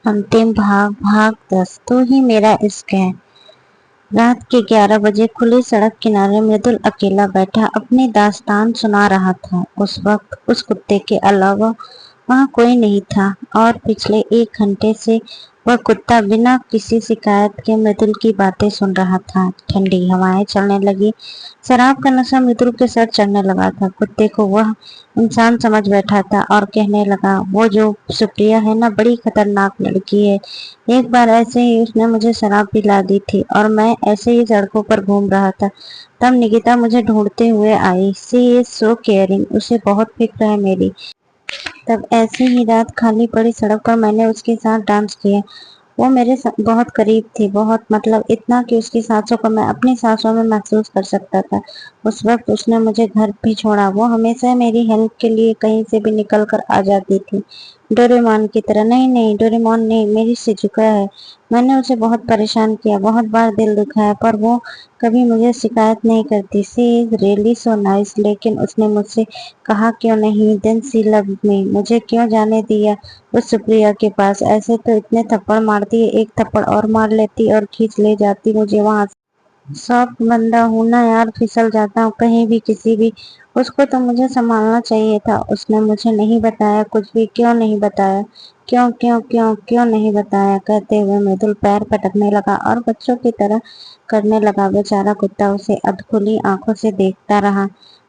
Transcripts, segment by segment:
अंतिम भाग भाग 10 तू ही मेरा इश्क है। रात के 11 बजे खुली सड़क किनारे मृदुल अकेला बैठा अपनी दास्तान सुना रहा था। उस वक्त उस कुत्ते के अलावा वहाँ कोई नहीं था और पिछले 1 घंटे से वह कुत्ता बिना किसी शिकायत के मृदुल की बातें सुन रहा था। ठंडी हवाएं चलने लगी, शराब का नशा मृदुल के सर चढ़ने लगा था। कुत्ते को वह इंसान समझ बैठा था और कहने लगा, वो जो सुप्रिया है ना, बड़ी खतरनाक लड़की है। एक बार ऐसे ही उसने मुझे शराब पिला दी थी और मैं ऐसे ही सड़कों पर घूम रहा था, तब निकिता मुझे ढूंढते हुए आई। सी इज सो केयरिंग, उसे बहुत फिक्र है मेरी। तब ऐसी ही रात खाली पड़ी सड़क पर मैंने उसके साथ डांस किया। वो मेरे बहुत करीब थी, बहुत, मतलब इतना कि उसकी सांसों को मैं अपनी सांसों में महसूस कर सकता था। उस वक्त उसने मुझे घर भी छोड़ा। वो हमेशा मेरी हेल्प के लिए कहीं से भी निकल कर आ जाती थी, डोरेमोन की तरह। नहीं नहीं, डोरेमोन नहीं, मेरी शिजुका है। मैंने उसे बहुत परेशान किया, बहुत बार दिल दुखाया, पर वो कभी मुझे शिकायत नहीं करती। सी इज रियली सो नाइस। लेकिन उसने मुझसे कहा क्यों नहीं, देन सी लव मी। मुझे क्यों जाने दिया उस सुप्रिया के पास? ऐसे तो इतने थप्पड़ मारती है, एक थप्पड़ और मार लेती और खींच ले जाती मुझे वहां। सॉफ्ट बंदा हूं ना यार, फिसल जाता हूँ कहीं भी, किसी भी। उसको तो मुझे संभालना चाहिए था। उसने मुझे नहीं बताया कुछ भी। क्यों नहीं बताया? क्यों क्यों क्यों क्यों नहीं बताया? कहते हुए मृदुल पैर पटकने लगा और बच्चों की तरह करने लगा। बेचारा कुत्ता उसे अधखुली आंखों से देखता रहा।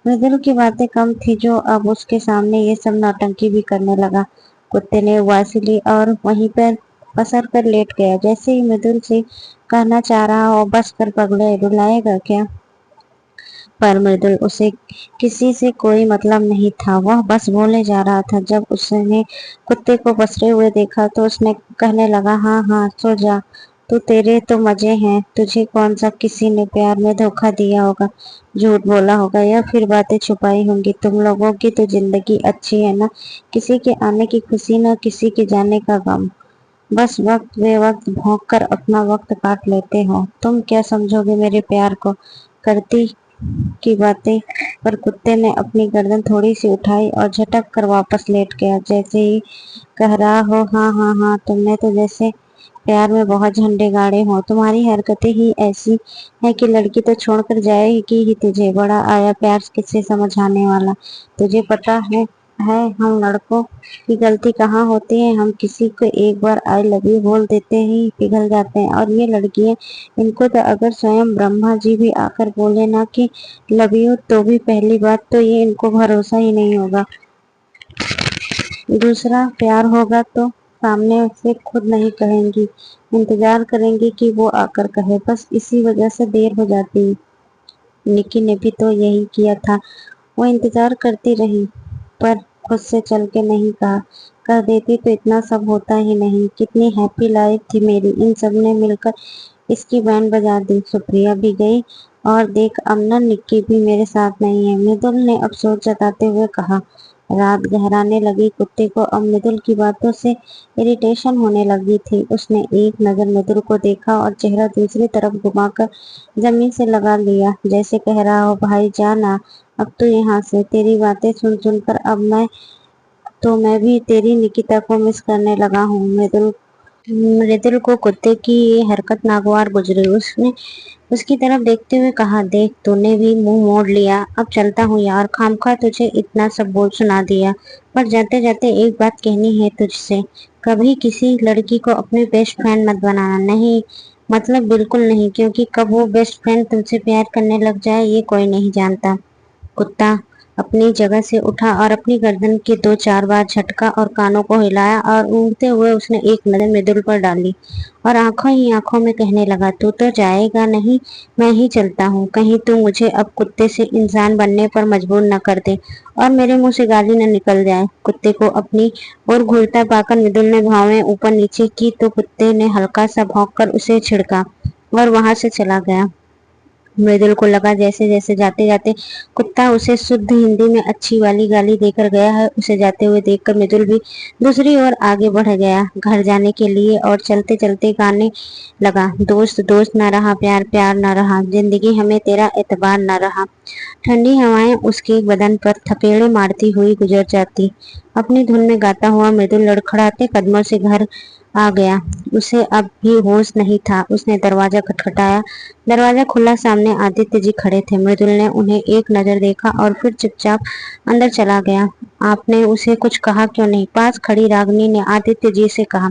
मृदुल की बातें कम थी जो अब उसके सामने ये सब नौटंकी भी करने लगा। कुत्ते ने उबासी ली और वहीं पर पसर कर लेट गया। जैसे ही मृदुल से कहना चाह रहा हो, बस कर पगले, रुलाएगा क्या? पर मृदुल उसे किसी से कोई मतलब नहीं था, वह बस बोले जा रहा था। जब उसने कुत्ते को पसरे हुए देखा तो उसने कहने लगा, हाँ हाँ सो जा, तू, तेरे तो मजे हैं। तुझे कौन सा किसी ने प्यार में धोखा दिया होगा, झूठ बोला होगा या फिर बातें छुपाई होंगी? तुम लोगों की तो जिंदगी अच्छी है ना, किसी के आने की खुशी ना किसी के जाने का गम। बस वक्त बेवक्त भौंक कर अपना वक्त काट लेते हो। तुम क्या समझोगे मेरे प्यार को? करती की बातें। पर कुत्ते ने अपनी गर्दन थोड़ी सी उठाई और झटक कर वापस लेट गया, जैसे ही कह रहा हो, हाँ हाँ हाँ, तुमने तो जैसे प्यार में बहुत झंडे गाड़े हो। तुम्हारी हरकतें ही ऐसी है कि लड़की तो छोड़कर जाएगी ही तुझे। बड़ा आया प्यार किससे समझाने वाला। तुझे पता है हम लड़कों की गलती कहाँ होती है? हम किसी को एक बार आई लव यू बोल देते ही पिघल जाते हैं, और ये लड़कियां, इनको तो अगर स्वयं ब्रह्मा जी भी आकर बोले ना कि लव यू, तो भी पहली बात तो ये इनको भरोसा ही नहीं होगा। दूसरा, प्यार होगा तो सामने से खुद नहीं कहेंगी, इंतजार करेंगी कि वो आकर कहे। बस इसी वजह से देर हो जाती है। निकी ने भी तो यही किया था, वो इंतजार करती रही, पर खुद से चल के नहीं कहा। कह देती तो इतना सब होता ही नहीं। कितनी हैप्पी लाइफ थी मेरी, इन सब ने मिलकर इसकी बैंड बजा दी। सुप्रिया भी गई और देख अमना, निक्की भी मेरे साथ नहीं है। मृदुल ने अफसोस जताते हुए कहा। रात गहराने लगी। कुत्ते को अब मृदुल की बातों से इरिटेशन होने लगी थी। उसने एक नजर मृदुल को देखा और चेहरा दूसरी तरफ घुमाकर जमीन से लगा लिया, जैसे कह रहा हो, भाई जाना अब तो यहाँ से। तेरी बातें सुन सुनकर अब मैं भी तेरी निकिता को मिस करने लगा हूँ। मृदुल को कुत्ते की ये हरकत नागवार गुजरी। उसने उसकी तरफ देखते हुए कहा, देख तूने भी मुंह मोड़ लिया। अब चलता हूँ यार, खामखा तुझे इतना सब बोल सुना दिया, पर जाते जाते एक बात कहनी है तुझसे। कभी किसी लड़की को अपनी बेस्ट फ्रेंड मत बनाना। नहीं, मतलब बिल्कुल नहीं, क्योंकि कब वो बेस्ट फ्रेंड तुमसे प्यार करने लग जाए ये कोई नहीं जानता। कुत्ता अपनी जगह से उठा और अपनी गर्दन के 2-4 बार झटका और कानों को हिलाया, और ऊँघते हुए उसने एक नजर मृदुल पर डाली और आंखों ही आंखों में कहने लगा, तू तो जाएगा नहीं, मैं ही चलता हूँ। कहीं तू मुझे अब कुत्ते से इंसान बनने पर मजबूर न कर दे और मेरे मुंह से गाली न निकल जाए। कुत्ते को अपनी ओर घूरता पाकर मृदुल ने भौवें ऊपर नीचे की तो कुत्ते ने हल्का सा भौंक कर उसे छिड़का और वहां से चला गया। मृदुल को लगा जैसे जैसे जाते जाते कुत्ता उसे शुद्ध हिंदी में अच्छी वाली गाली देकर गया है, उसे जाते हुए देखकर मृदुल भी दूसरी ओर आगे बढ़ गया घर जाने के लिए, और चलते चलते गाने लगा, दोस्त दोस्त न रहा, प्यार प्यार न रहा, जिंदगी हमें तेरा एतबार न रहा। ठंडी हवाएं उसके बदन पर थपेड़े मारती हुई गुजर जाती। अपनी धुन में गाता हुआ मृदुल लड़खड़ाते कदमों से घर आ गया। उसे अब भी होश नहीं था। उसने दरवाजा खटखटाया। दरवाजा खुला। सामने आदित्य जी खड़े थे। मृदुल ने उन्हें एक नजर देखा और फिर चुपचाप अंदर चला गया। आपने उसे कुछ कहा क्यों नहीं? पास खड़ी रागिनी ने आदित्य जी से कहा।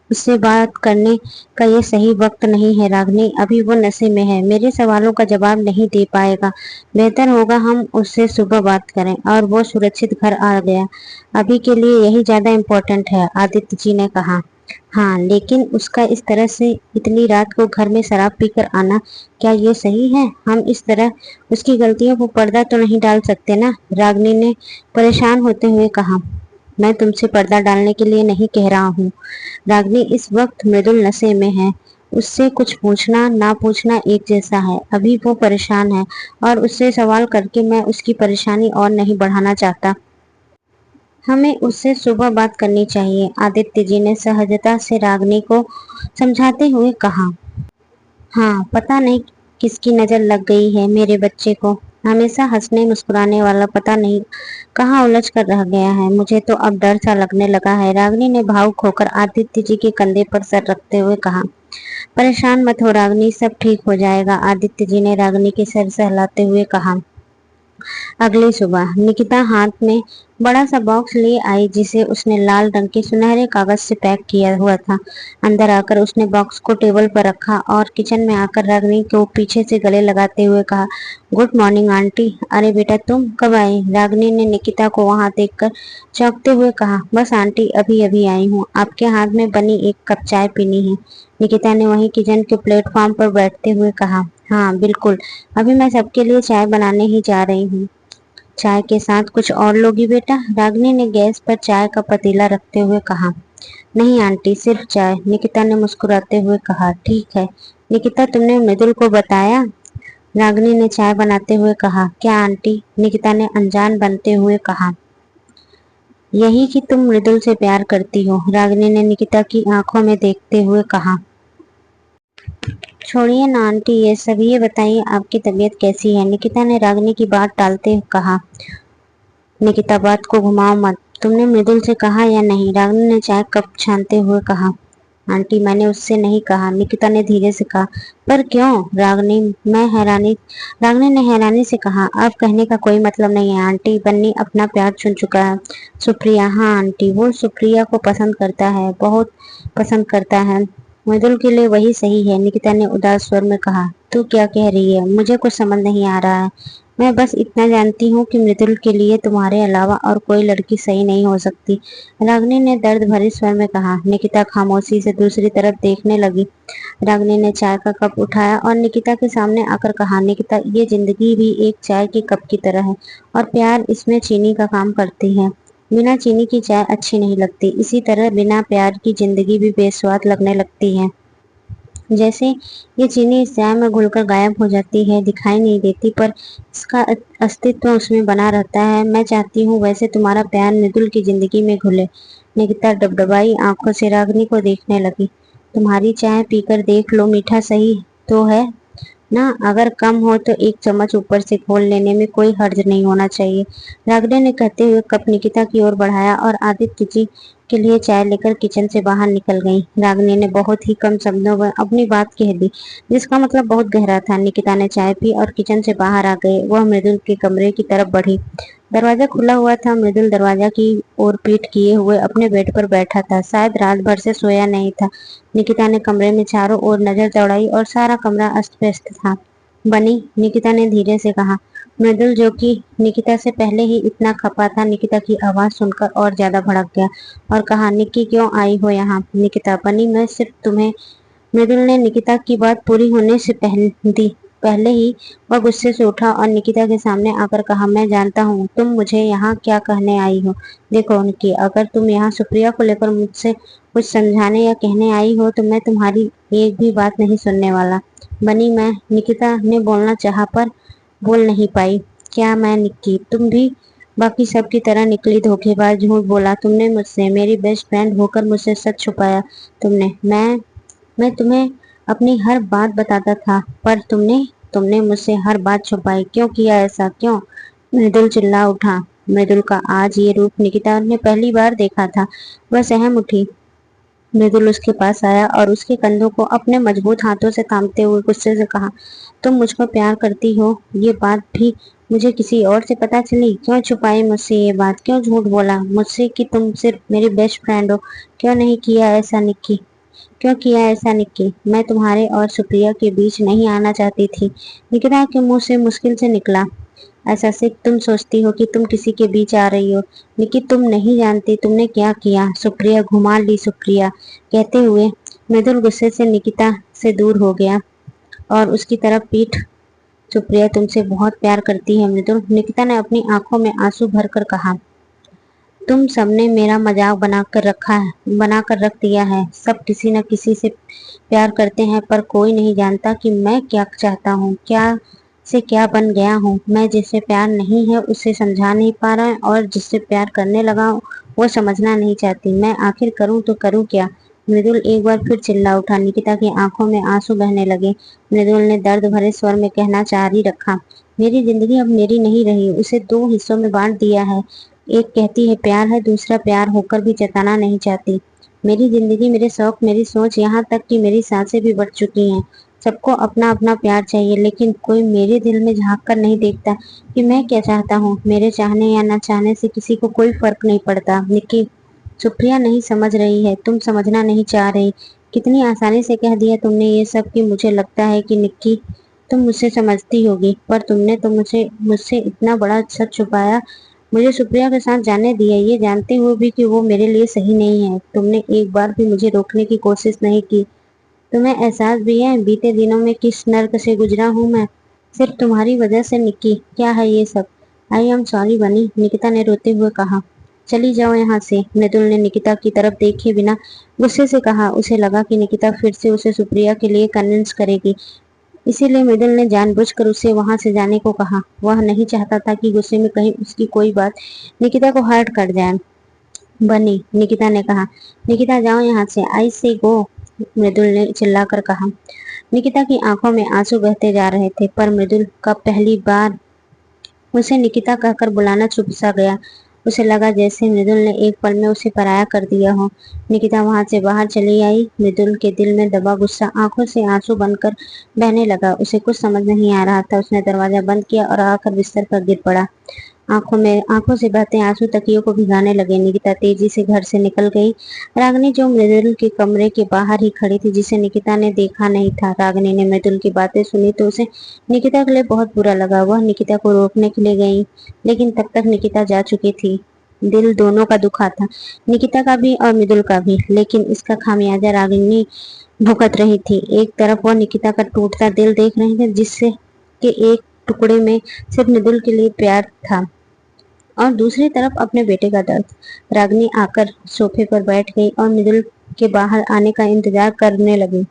उससे बात करने का ये सही वक्त नहीं है रागिनी, अभी वो नशे में है, मेरे सवालों का जवाब नहीं दे पाएगा। बेहतर होगा हम उससे सुबह बात करें। और वो सुरक्षित घर आ गया, अभी के लिए यही ज्यादा इम्पोर्टेंट है, आदित्य जी ने कहा। हाँ, लेकिन उसका इस तरह से इतनी रात को घर में शराब पीकर आना, क्या ये सही है? हम इस तरह उसकी गलतियों को पर्दा तो नहीं डाल सकते ना, रागिनी ने परेशान होते हुए कहा। मैं तुमसे पर्दा डालने के लिए नहीं कह रहा हूँ रागिनी, इस वक्त मृदुल नशे में है। उससे कुछ पूछना ना पूछना एक जैसा है। अभी वो परेशान है और उससे सवाल करके मैं उसकी परेशानी और नहीं बढ़ाना चाहता। हमें उससे सुबह बात करनी चाहिए, आदित्य जी ने सहजता से रागिनी को समझाते हुए कहा। हाँ, पता नहीं किसकी नजर लग गई है मेरे बच्चे को, हमेशा हंसने मुस्कुराने वाला पता नहीं कहाँ उलझ कर रह गया है। मुझे तो अब डर सा लगने लगा है, रागिनी ने भावुक होकर आदित्य जी के कंधे पर सर रखते हुए कहा। परेशान मत हो रागिनी, सब ठीक हो जाएगा, आदित्य जी ने रागिनी के सर सहलाते हुए कहा। अगली सुबह निकिता हाथ में बड़ा सा बॉक्स लिए आई जिसे उसने लाल रंग के सुनहरे कागज से पैक किया हुआ था। अंदर आकर उसने बॉक्स को टेबल पर रखा और किचन में आकर रागिनी को पीछे से गले लगाते हुए कहा, गुड मॉर्निंग आंटी। अरे बेटा, तुम कब आई? रागिनी ने निकिता को वहां देखकर चौंकते हुए कहा। बस आंटी, अभी अभी आई हूँ, आपके हाथ में बनी एक कप चाय पीनी है, निकिता ने वहीं किचन के प्लेटफॉर्म पर बैठते हुए कहा। हाँ बिल्कुल, अभी मैं सबके लिए चाय बनाने ही जा रही हूँ। चाय के साथ कुछ और लोगी बेटा? रागिनी ने गैस पर चाय का पतीला रखते हुए कहा। नहीं आंटी, सिर्फ चाय, निकिता ने मुस्कुराते हुए कहा। ठीक है निकिता, तुमने मृदुल को बताया? रागिनी ने चाय बनाते हुए कहा। क्या आंटी? निकिता ने अनजान बनते हुए कहा। यही कि तुम मृदुल से प्यार करती हो, रागिनी ने निकिता की आंखों में देखते हुए कहा। छोड़िए ना आंटी ये सब, ये बताइए आपकी तबीयत कैसी है? निकिता ने रागिनी की बात टालते हुए कहा। निकिता, बात को घुमाओ मत, तुमने मृदुल से कहा या नहीं? रागिनी ने चाय कप छानते हुए कहा। आंटी, मैंने उससे नहीं कहा, निकिता ने धीरे से कहा। पर क्यों? रागिनी ने हैरानी से कहा। अब कहने का कोई मतलब नहीं है आंटी, बन्नी अपना प्यार चुन चुका है। सुप्रिया? हाँ आंटी, वो सुप्रिया को पसंद करता है, बहुत पसंद करता है। मृदुल के लिए वही सही है, निकिता ने उदास स्वर में कहा। तू क्या कह रही है? मुझे कुछ समझ नहीं आ रहा है। मैं बस इतना जानती हूँ कि मृदुल के लिए तुम्हारे अलावा और कोई लड़की सही नहीं हो सकती, रागिनी ने दर्द भरे स्वर में कहा। निकिता खामोशी से दूसरी तरफ देखने लगी। रागिनी ने चाय का कप उठाया और निकिता के सामने आकर कहा। निकिता, ये जिंदगी भी एक चाय के कप की तरह है और प्यार इसमें चीनी का काम करती है। बिना चीनी की चाय अच्छी नहीं लगती, इसी तरह बिना प्यार की जिंदगी भी बेस्वाद लगने लगती है। जैसे ये चीनी इस चाय में घुलकर गायब हो जाती है, दिखाई नहीं देती, पर इसका अस्तित्व उसमें बना रहता है। मैं चाहती हूँ वैसे तुम्हारा प्यार मृदुल की जिंदगी में घुले। निकिता डबडबाई आंखों से रागिनी को देखने लगी। तुम्हारी चाय पीकर देख लो, मीठा सही तो है ना, अगर कम हो तो एक चम्मच ऊपर से घोल लेने में कोई हर्ज नहीं होना चाहिए, रागड़े ने कहते हुए कप निकिता की ओर बढ़ाया और आदित्य जी के लिए चाय लेकर किचन से बाहर निकल गई। रागिनी ने बहुत ही कम शब्दों में अपनी बात कह दी, जिसका मतलब बहुत गहरा था। निकिता ने चाय पी और किचन से बाहर आ गए। वह मृदुल के कमरे की तरफ बढ़ी। दरवाजा खुला हुआ था। मृदुल दरवाजा की ओर पीठ किए हुए अपने बेड पर बैठा था, शायद रात भर से सोया नहीं था। निकिता ने कमरे में चारों ओर नजर दौड़ाई और सारा कमरा अस्त व्यस्त था। बनी, निकिता ने धीरे से कहा। मृदुल, जो कि निकिता से पहले ही इतना खपा था, निकिता की आवाज सुनकर और ज्यादा भड़क गया और कहा, निक्की क्यों आई हो यहाँ? निकिता, बनी, मैं सिर्फ तुम्हें। मृदुल ने निकिता की बात पूरी होने से पहले ही वह गुस्से से उठा और निकिता के सामने आकर कहा, मैं जानता हूँ तुम मुझे यहाँ क्या कहने आई हो। देखो निक्की, अगर तुम यहाँ सुप्रिया को लेकर मुझसे कुछ समझाने या कहने आई हो तो मैं तुम्हारी एक भी बात नहीं सुनने वाला। बनी, मैं, निकिता ने बोलना चाहा पर बोल नहीं पाई। क्या मैं? निक्की, तुम भी बाकी सब की तरह निकली धोखेबाज, झूठ बोला तुमने मुझसे, मेरी बेस्ट फ्रेंड होकर मुझसे सच छुपाया तुमने। मैं तुम्हें अपनी हर बात बताता था, पर तुमने तुमने मुझसे हर बात छुपाई। क्यों किया ऐसा, क्यों? मृदुल चिल्ला उठा। मृदुल का आज ये रूप निकिता ने पहली बार देखा था। वह सहम उठी। मृदुल उसके पास आया और उसके कंधों को अपने मजबूत हाथों से थामते हुए गुस्से से कहा, तुम मुझको प्यार करती हो, ये बात भी मुझे किसी और से पता चली? क्यों छुपाई मुझसे ये बात? क्यों झूठ बोला मुझसे कि तुम सिर्फ मेरी बेस्ट फ्रेंड हो? क्यों नहीं किया ऐसा निक्की? क्यों किया ऐसा निक्की? मैं तुम्हारे और सुप्रिया के बीच नहीं आना चाहती थी। निकिता के मुंह से मुश्किल से निकला, ऐसा सिर्फ तुम सोचती हो कि तुम किसी के बीच आ रही हो। निकी, तुम नहीं जानती तुमने क्या किया। सुप्रिया घुमा ली सुप्रिया, कहते हुए मृदुल गुस्से से निकिता से दूर हो गया और उसकी तरफ पीठ। सुप्रिया तुमसे बहुत प्यार करती है मृदुल, निकिता ने अपनी आंखों में आंसू भरकर कहा। तुम सबने मेरा मजाक बनाकर रख दिया है। सब किसी न किसी से प्यार करते हैं, पर कोई नहीं जानता कि मैं क्या चाहता हूँ, क्या बन गया हूँ। मैं जिससे प्यार नहीं है उसे समझा नहीं पा रहा है, और जिससे प्यार करने लगा हूँ वो समझना नहीं चाहती। मैं आखिर करूँ तो करूँ क्या? मृदुल एक बार फिर चिल्ला उठा। निकिता की आंखों में आंसू बहने लगे। मृदुल ने दर्द भरे स्वर में कहना जारी रखा, मेरी जिंदगी अब मेरी नहीं रही, उसे दो हिस्सों में बांट दिया है। एक कहती है प्यार है, दूसरा प्यार होकर भी जताना नहीं चाहती। मेरी जिंदगी, मेरे शौक, मेरी सोच, यहाँ तक कि मेरी सांसें भी बढ़ चुकी हैं। सबको अपना अपना प्यार चाहिए, लेकिन कोई मेरे दिल में झांक कर नहीं देखता कि मैं क्या चाहता हूँ। मेरे चाहने या न चाहने से किसी को कोई फर्क नहीं पड़ता। निकी, सुप्रिया नहीं समझ रही है, तुम समझना नहीं चाह रही। कितनी आसानी से कह दिया तुमने ये सब कि मुझे लगता है कि निक्की तुम मुझसे समझती होगी, पर तुमने तो मुझसे इतना बड़ा सच छुपाया। मुझे सुप्रिया के साथ जाने दिया, ये जानते हुए भी कि वो मेरे लिए सही नहीं है। तुमने एक बार भी मुझे रोकने की कोशिश नहीं की। तुम्हें एहसास भी है बीते दिनों में किस नर्क से गुजरा हूँ मैं, सिर्फ तुम्हारी वजह से। निक्की, क्या है ये सब? आई एम सॉरी बनी, निकिता ने रोते हुए कहा। चली जाओ यहाँ से, मृदुल ने निकिता की तरफ देखे बिना गुस्से से कहा। उसे लगा कि निकिता फिर से उसे सुप्रिया के लिए कन्विंस करेगी, इसीलिए मृदुल ने जानबूझकर उसे वहां से जाने को कहा। वह नहीं चाहता था कि गुस्से में कहीं उसकी कोई बात निकिता को हर्ट कर जाए। बनी, निकिता ने कहा। निकिता, जाओ यहाँ से, आई से गो, मृदुल ने चिल्लाकर कहा। निकिता की आंखों में आंसू बहते जा रहे थे, पर मृदुल का पहली बार उसे निकिता कहकर बुलाना चुप सा गया। उसे लगा जैसे मृदुल ने एक पल में उसे पराया कर दिया हो। निकिता वहां से बाहर चली आई। मृदुल के दिल में दबा गुस्सा आंखों से आंसू बनकर बहने लगा। उसे कुछ समझ नहीं आ रहा था। उसने दरवाजा बंद किया और आकर बिस्तर पर गिर पड़ा। आंखों से बहते आंसू तकियों को भिगाने लगे। निकिता तेजी से घर से निकल गई। रागिनी, जो मृदुल के कमरे के बाहर ही खड़ी थी, जिसे निकिता ने देखा नहीं था। रागिनी ने मृदुल की बातें सुनी तो उसे निकिता के लिए बहुत बुरा लगा। वह निकिता को रोकने के लिए गई, लेकिन तब तक निकिता जा चुकी थी। दिल दोनों का दुखा था, निकिता का भी और मृदुल का भी, लेकिन इसका खामियाजा रागिनी भुगत रही थी। एक तरफ वह निकिता का टूटता दिल देख रही थी, जिससे के एक टुकड़े में सिर्फ मृदुल के लिए प्यार था, और दूसरी तरफ अपने बेटे का दर्द। रागिनी आकर सोफे पर बैठ गई और मृदुल के बाहर आने का इंतजार करने लगी।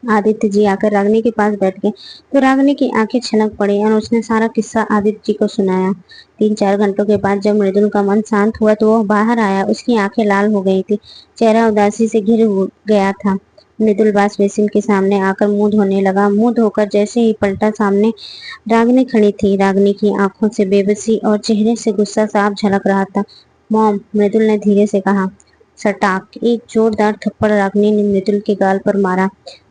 आदित्य जी आकर रागिनी के पास बैठ गए तो रागिनी की आंखें छलक पड़ी और उसने सारा किस्सा आदित्य जी को सुनाया। 3-4 घंटों के बाद जब मृदुल का मन शांत हुआ तो वह बाहर आया। उसकी आंखें लाल हो गई थी, चेहरा उदासी से घिर गया था। मृदुल वाश बेसिन के सामने आकर मुंह धोने लगा। मुंह धोकर जैसे ही पलटा, सामने रागिनी खड़ी थी। रागिनी की आंखों से बेबसी और चेहरे से गुस्सा साफ झलक रहा था। मॉम, मृदुल ने धीरे से कहा। सटाक, एक जोरदार थप्पड़ रागिनी ने मृदुल के गाल पर मारा।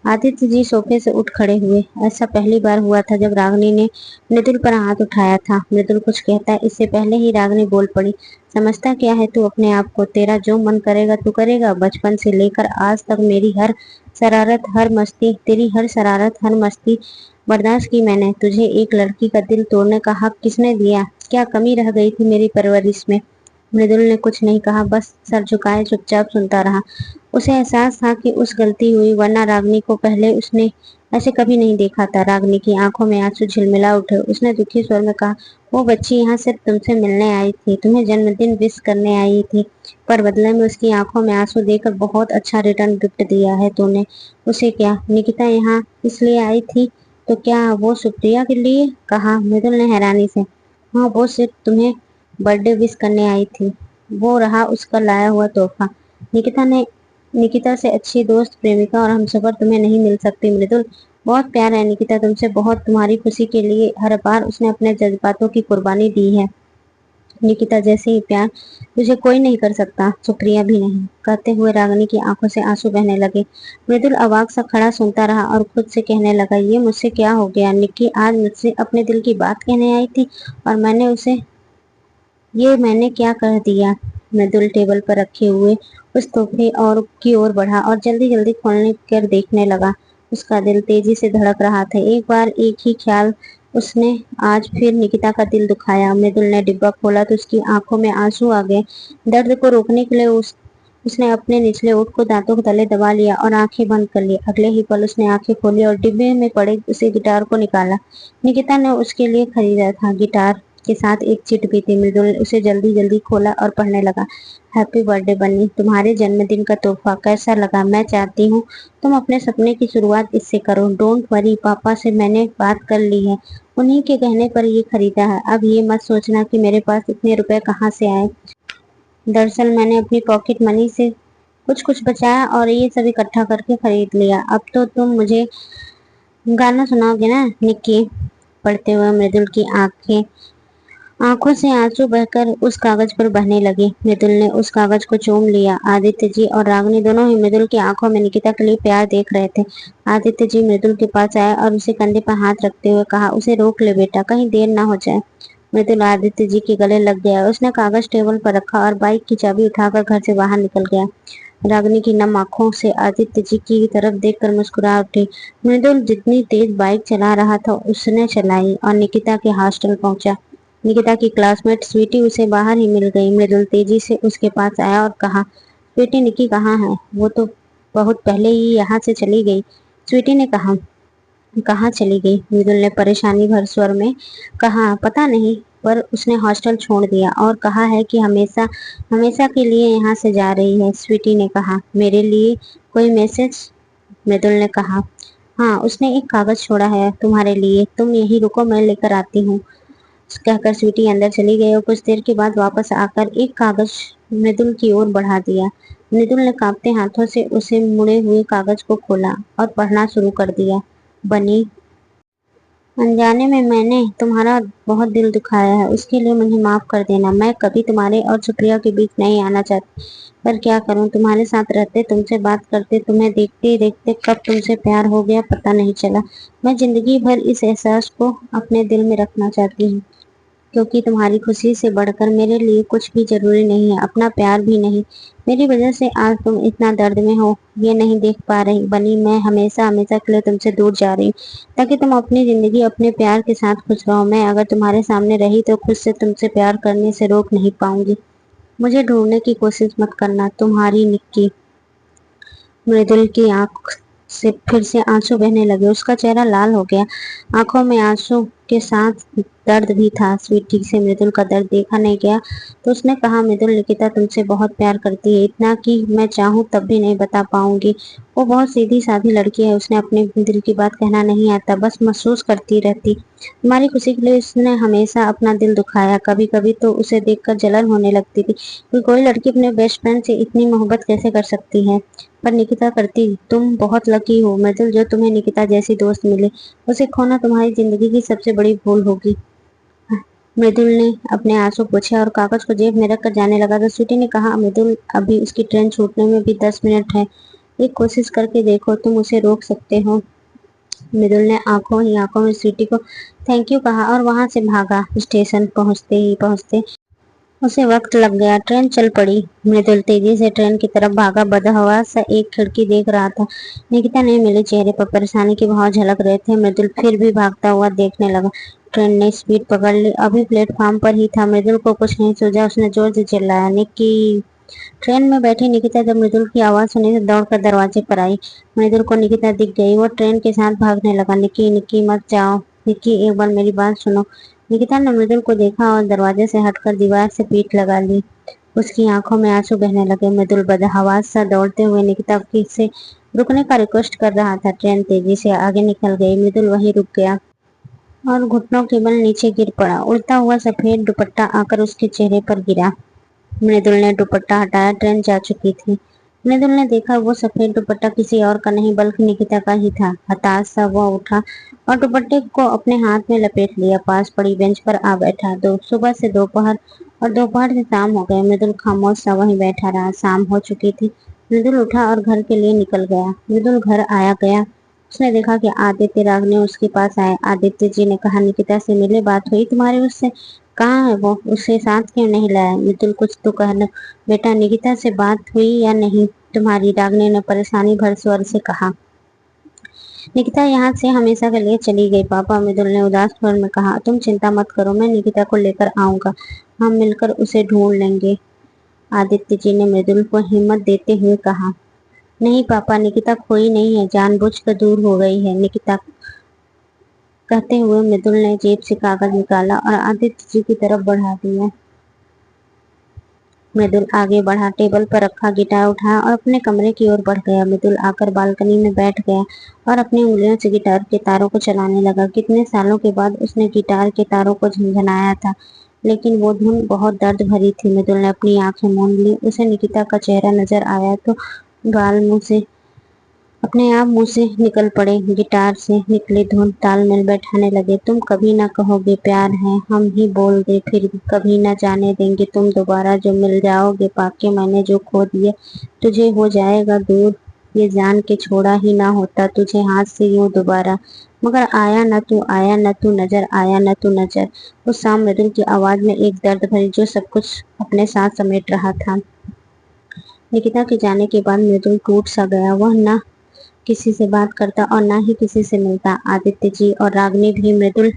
आदित्य जी सोफे से उठ खड़े हुए। ऐसा पहली बार हुआ था जब रागिनी ने मृदुल पर हाथ उठाया था। मृदुल कुछ कहता है इससे पहले ही रागिनी बोल पड़ी। समझता क्या है तू अपने आप को? तेरा जो मन करेगा तू करेगा। बचपन से लेकर आज तक मेरी हर शरारत, हर मस्ती, तेरी हर शरारत, हर मस्ती बर्दाश्त की मैंने। तुझे एक लड़की का दिल तोड़ने का हक किसने दिया? क्या कमी रह गई थी मेरी परवरिश में? मृदुल ने कुछ नहीं कहा, बस सर झुकाए चुपचाप सुनता रहा। उसे एहसास था कि उस गलती हुई, वरना रागिनी को पहले उसने ऐसे कभी नहीं देखा था। रागिनी की आंखों में आंसू झिलमिला उठे। उसने दुखी स्वर में कहा, वो बच्ची यहाँ सिर्फ तुमसे मिलने आई थी, तुम्हें जन्मदिन विश करने आई थी, पर बदले में उसकी आंखों में आंसू देकर बहुत अच्छा रिटर्न गिफ्ट दिया है तूने उसे। क्या निकिता यहाँ इसलिए आई थी? तो क्या वो सुप्रिया के लिए? कहा मृदुल ने हैरानी से। हाँ, वो सिर्फ तुम्हें बर्थडे विश करने आई थी। वो रहा उसका लाया हुआ तोहफा। निकिता से अच्छी दोस्त, प्रेमिका और हमसफर तुम्हें नहीं मिल सकती मृदुल। बहुत प्यार है निकिता तुमसे, बहुत। तुम्हारी खुशी के लिए हर बार उसने अपने जज्बातों की कुर्बानी दी है। निकिता जैसे ही प्यार तुझे कोई नहीं कर सकता, सुप्रिया भी नहीं। कहते हुए रागिनी की आंखों से आंसू बहने लगे। मृदुल अवाक सा खड़ा सुनता रहा और खुद से कहने लगा, ये मुझसे क्या हो गया? निक्की आज मुझसे अपने दिल की बात कहने आई थी और मैंने क्या कह दिया? मृदुल टेबल पर रखे हुए उस तोहफे और की ओर बढ़ा और जल्दी जल्दी खोलने कर देखने लगा। उसका दिल तेजी से धड़क रहा था। एक बार एक ही ख्याल उसने आज फिर निकिता का दिल दुखाया। मृदुल ने डिब्बा खोला तो उसकी आंखों में आंसू आ गए। दर्द को रोकने के लिए उसने अपने निचले ओठ को दांतों के तले दबा लिया और आंखें बंद कर ली। अगले ही पल उसने आंखें खोली और डिब्बे में पड़े उसे गिटार को निकाला। निकिता ने उसके लिए खरीदा था। गिटार के साथ एक चिट भी थी। मृदुल ने उसे जल्दी जल्दी खोला और पढ़ने लगा। हैप्पी बर्थडे बन्नी, तुम्हारे जन्मदिन का तोहफा कैसा लगा? मैं चाहती हूँ तुम अपने सपने की शुरुआत इससे करो। डोंट वरी, पापा से मैंने बात कर ली है, उन्हीं के कहने पर ये खरीदा है। अब ये मत सोचना कि मेरे पास इतने रुपए कहाँ से आए। दरअसल मैंने अपनी पॉकेट मनी से कुछ कुछ बचाया और ये सब इकट्ठा करके खरीद लिया। अब तो तुम मुझे गाना सुनाओगे ना? निक्की पढ़ते हुए मृदुल की आंखों से आंसू बहकर उस कागज पर बहने लगे। मृदुल ने उस कागज को चूम लिया। आदित्य जी और रागिनी दोनों ही मृदुल की आंखों में निकिता के लिए प्यार देख रहे थे। आदित्य जी मृदुल के पास आए और उसे कंधे पर हाथ रखते हुए कहा, उसे रोक ले बेटा, कहीं देर ना हो जाए। मृदुल आदित्य जी के गले लग गया। उसने कागज टेबल पर रखा और बाइक की चाबी उठाकर घर से बाहर निकल गया। रागिनी की नम आंखों से आदित्य जी की तरफ देखकर मुस्कुरा उठी। मृदुल जितनी तेज बाइक चला रहा था उसने चलाई और निकिता के हॉस्टल पहुंचा। निकिता की क्लासमेट स्वीटी उसे बाहर ही मिल गई। मृदुल तेजी से उसके पास आया और कहा, स्वीटी निक्की कहाँ है? वो तो बहुत पहले ही यहाँ से चली गई। स्वीटी ने कहा, कहाँ चली गई? मृदुल ने परेशानी भर स्वर में कहा, पता नहीं, पर उसने हॉस्टल छोड़ दिया और कहा है कि हमेशा हमेशा के लिए यहाँ से जा रही है। स्वीटी ने कहा, मेरे लिए कोई मैसेज? मृदुल ने कहा, हाँ, उसने एक कागज छोड़ा है तुम्हारे लिए, तुम यहीं रुको, मैं लेकर आती हूँ। कहकर स्वीटी अंदर चली गई और कुछ देर के बाद वापस आकर एक कागज मृदुल की ओर बढ़ा दिया। मृदुल ने कांपते हाथों से उसे मुड़े हुए कागज को खोला और पढ़ना शुरू कर दिया। बनी, अनजाने में मैंने तुम्हारा बहुत दिल दुखाया है, उसके लिए मुझे माफ कर देना। मैं कभी तुम्हारे और सुप्रिया के बीच नहीं आना चाहती, पर क्या करूं, तुम्हारे साथ रहते, तुमसे बात करते, तुम्हें देखते देखते कब तुमसे प्यार हो गया पता नहीं चला। मैं जिंदगी भर इस एहसास को अपने दिल में रखना चाहती हूँ, क्योंकि तुम्हारी खुशी से बढ़कर मेरे लिए कुछ भी जरूरी नहीं है, अपना प्यार भी नहीं। मेरी वजह से आज तुम इतना दर्द में हो, ये नहीं देख पा रही बनी। मैं हमेशा हमेशा के लिए तुमसे दूर जा रही हूँ ताकि तुम अपनी जिंदगी अपने प्यार के साथ खुश रहो। मैं अगर तुम्हारे सामने रही तो खुद से तुमसे प्यार करने से रोक नहीं पाऊंगी। मुझे ढूंढने की कोशिश मत करना। तुम्हारी निक्की। मृदुल की आंख से फिर से आंसू बहने लगे। उसका चेहरा लाल हो गया। आंखों में आंसू के साथ दर्द भी था। स्वीटी से मृदुल का दर्द देखा नहीं गया तो उसने कहा, मृदुल निकिता तुमसे बहुत प्यार करती है, इतना कि मैं चाहूँ तब भी नहीं बता पाऊंगी। वो बहुत सीधी सादी लड़की है, उसने अपने दिल की बात कहना नहीं आता, बस महसूस करती रहती। तुम्हारी खुशी के लिए उसने हमेशा अपना दिल दुखाया। कभी कभी तो उसे देखकर जलन होने लगती थी कि कोई लड़की अपने बेस्ट फ्रेंड से इतनी मोहब्बत कैसे कर सकती है। पर निकिता करती। तुम बहुत लकी हो मृदुल, जो तुम्हें निकिता जैसी दोस्त मिले। उसे खोना तुम्हारी जिंदगी की सबसे बड़ी भूल होगी। मृदुल ने अपने आंसू पोंछे और कागज को जेब में रखकर जाने लगा तो स्वीटी ने कहा, मृदुल अभी उसकी ट्रेन छूटने में भी 10 मिनट है, एक कोशिश करके देखो, तुम उसे रोक सकते हो। मृदुल ने आंखों ही आंखों में स्वीटी को थैंक यू कहा और वहां से भागा। स्टेशन पहुंचते उसे वक्त लग गया। ट्रेन चल पड़ी। मृदुल तेजी से ट्रेन की तरफ भागा। बदहवास सा एक खिड़की देख रहा था। निकिता नहीं मिली। चेहरे पर परेशानी के भाव झलक रहे थे। मृदुल फिर भी भागता हुआ देखने लगा। ट्रेन ने स्पीड पकड़ ली। अभी प्लेटफॉर्म पर ही था। मृदुल को कुछ नहीं सूझा। उसने जोर से चिल्लाया, निक्की। ट्रेन में बैठी निकिता जब मृदुल की आवाज सुनी तो दौड़कर दरवाजे पर आई। मृदुल को निकिता दिख गई। वो ट्रेन के साथ भागने लगा। निक्की, निक्की मत जाओ। निक्की, एक बार मेरी बात सुनो। निकिता ने मृदुल को देखा और दरवाजे से हटकर दीवार से पीठ लगा ली। उसकी आंखों में आंसू बहने लगे। मृदुल बदहवास सा दौड़ते हुए निकिता से रुकने का रिक्वेस्ट कर रहा था। ट्रेन तेजी से आगे निकल गई। मृदुल वहीं रुक गया और घुटनों के बल नीचे गिर पड़ा। उड़ता हुआ सफेद दुपट्टा आकर उसके चेहरे पर गिरा। मृदुल ने दुपट्टा हटाया। ट्रेन जा चुकी थी। मृदुल ने देखा वो सफेद दुपट्टा किसी और का नहीं बल्कि निकिता का ही था। हताश सा वह उठा और दुपट्टे को अपने हाथ में लपेट लिया। पास पड़ी बेंच पर आ बैठा। सुबह से दोपहर और दोपहर से शाम हो गए। मृदुल खामोश सा वहीं बैठा रहा। शाम हो चुकी थी। मृदुल उठा और घर के लिए निकल गया। मृदुल घर आया गया। उसने देखा कि आदित्य रागनी उसके पास आए। आदित्य जी ने कहा, निकिता से मिले, बात हुई तुम्हारी उससे? कहाँ है वो? उसे साथ क्यों नहीं लाया? मृदुल, कुछ तो कहना बेटा। निकिता से बात हुई या नहीं तुम्हारी? रागनी ने परेशानी भर स्वर से कहा। निकिता यहाँ से हमेशा के लिए चली गई पापा, मृदुल ने उदास स्वर में कहा। तुम चिंता मत करो, मैं निकिता को लेकर आऊंगा। हम मिलकर उसे ढूंढ लेंगे, आदित्य जी ने मृदुल को हिम्मत देते हुए कहा। नहीं पापा, निकिता खोई नहीं है, जानबूझकर दूर हो गई है निकिता, कहते हुए मृदुल ने जेब से कागज निकाला और आदित्य जी की तरफ बढ़ा दिया। मृदुल आगे बढ़ा, टेबल पर रखा गिटार उठाया और अपने कमरे की ओर बढ़ गया। मृदुल आकर बालकनी में बैठ गया और अपनी उंगलियों से गिटार के तारों को चलाने लगा। कितने सालों के बाद उसने गिटार के तारों को झनझनाया था, लेकिन वो धुन बहुत दर्द भरी थी। मृदुल ने अपनी आंखें मूंद ली। उसे निकिता का चेहरा नजर आया तो गाल मुंह से अपने आप मुंह से निकल पड़े। गिटार से निकले धुन तालमेल बैठाने लगे। तुम कभी ना कहोगे प्यार है, हम ही बोल दे फिर कभी ना जाने देंगे तुम दोबारा, जो मिल जाओगे पाके मैंने जो खो दिया, तुझे हो जाएगा दूर, ये जान के छोड़ा ही ना होता तुझे हाथ से यूं दोबारा, मगर आया न तू, आया न तू नजर, आया न तू नजर। उस शाम मृदुल की आवाज में एक दर्द भरी जो सब कुछ अपने साथ समेट रहा था। निकिता के जाने के बाद मृदुल टूट सा गया। वह न किसी से बात करता और ना ही किसी से मिलता। आदित्य जी और रागनी भी मृदुल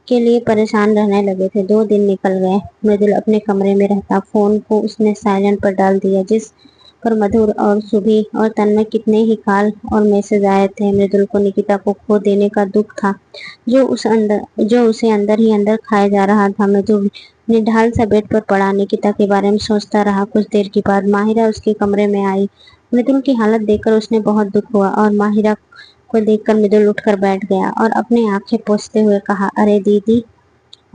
के लिए परेशान रहने लगे थे। 2 दिन निकल गए। मृदुल अपने कमरे में रहता। फोन को उसने साइलेंट पर डाल दिया, जिस पर मधुर और सुभी और तन्मय कितने ही कॉल और मैसेज आए थे। मृदुल को निकिता को खो देने का दुख था, जो उसे अंदर ही अंदर खाया जा रहा था। मृदुल निढाल सा बेड पर पड़ा निकिता के बारे में सोचता रहा। कुछ देर के बाद माहिरा उसके कमरे में आई। मृदुल की हालत देखकर उसने बहुत दुख हुआ और माहिरा को देखकर मृदुल उठकर बैठ गया और अपने आंखें पोंछते हुए कहा, अरे दीदी,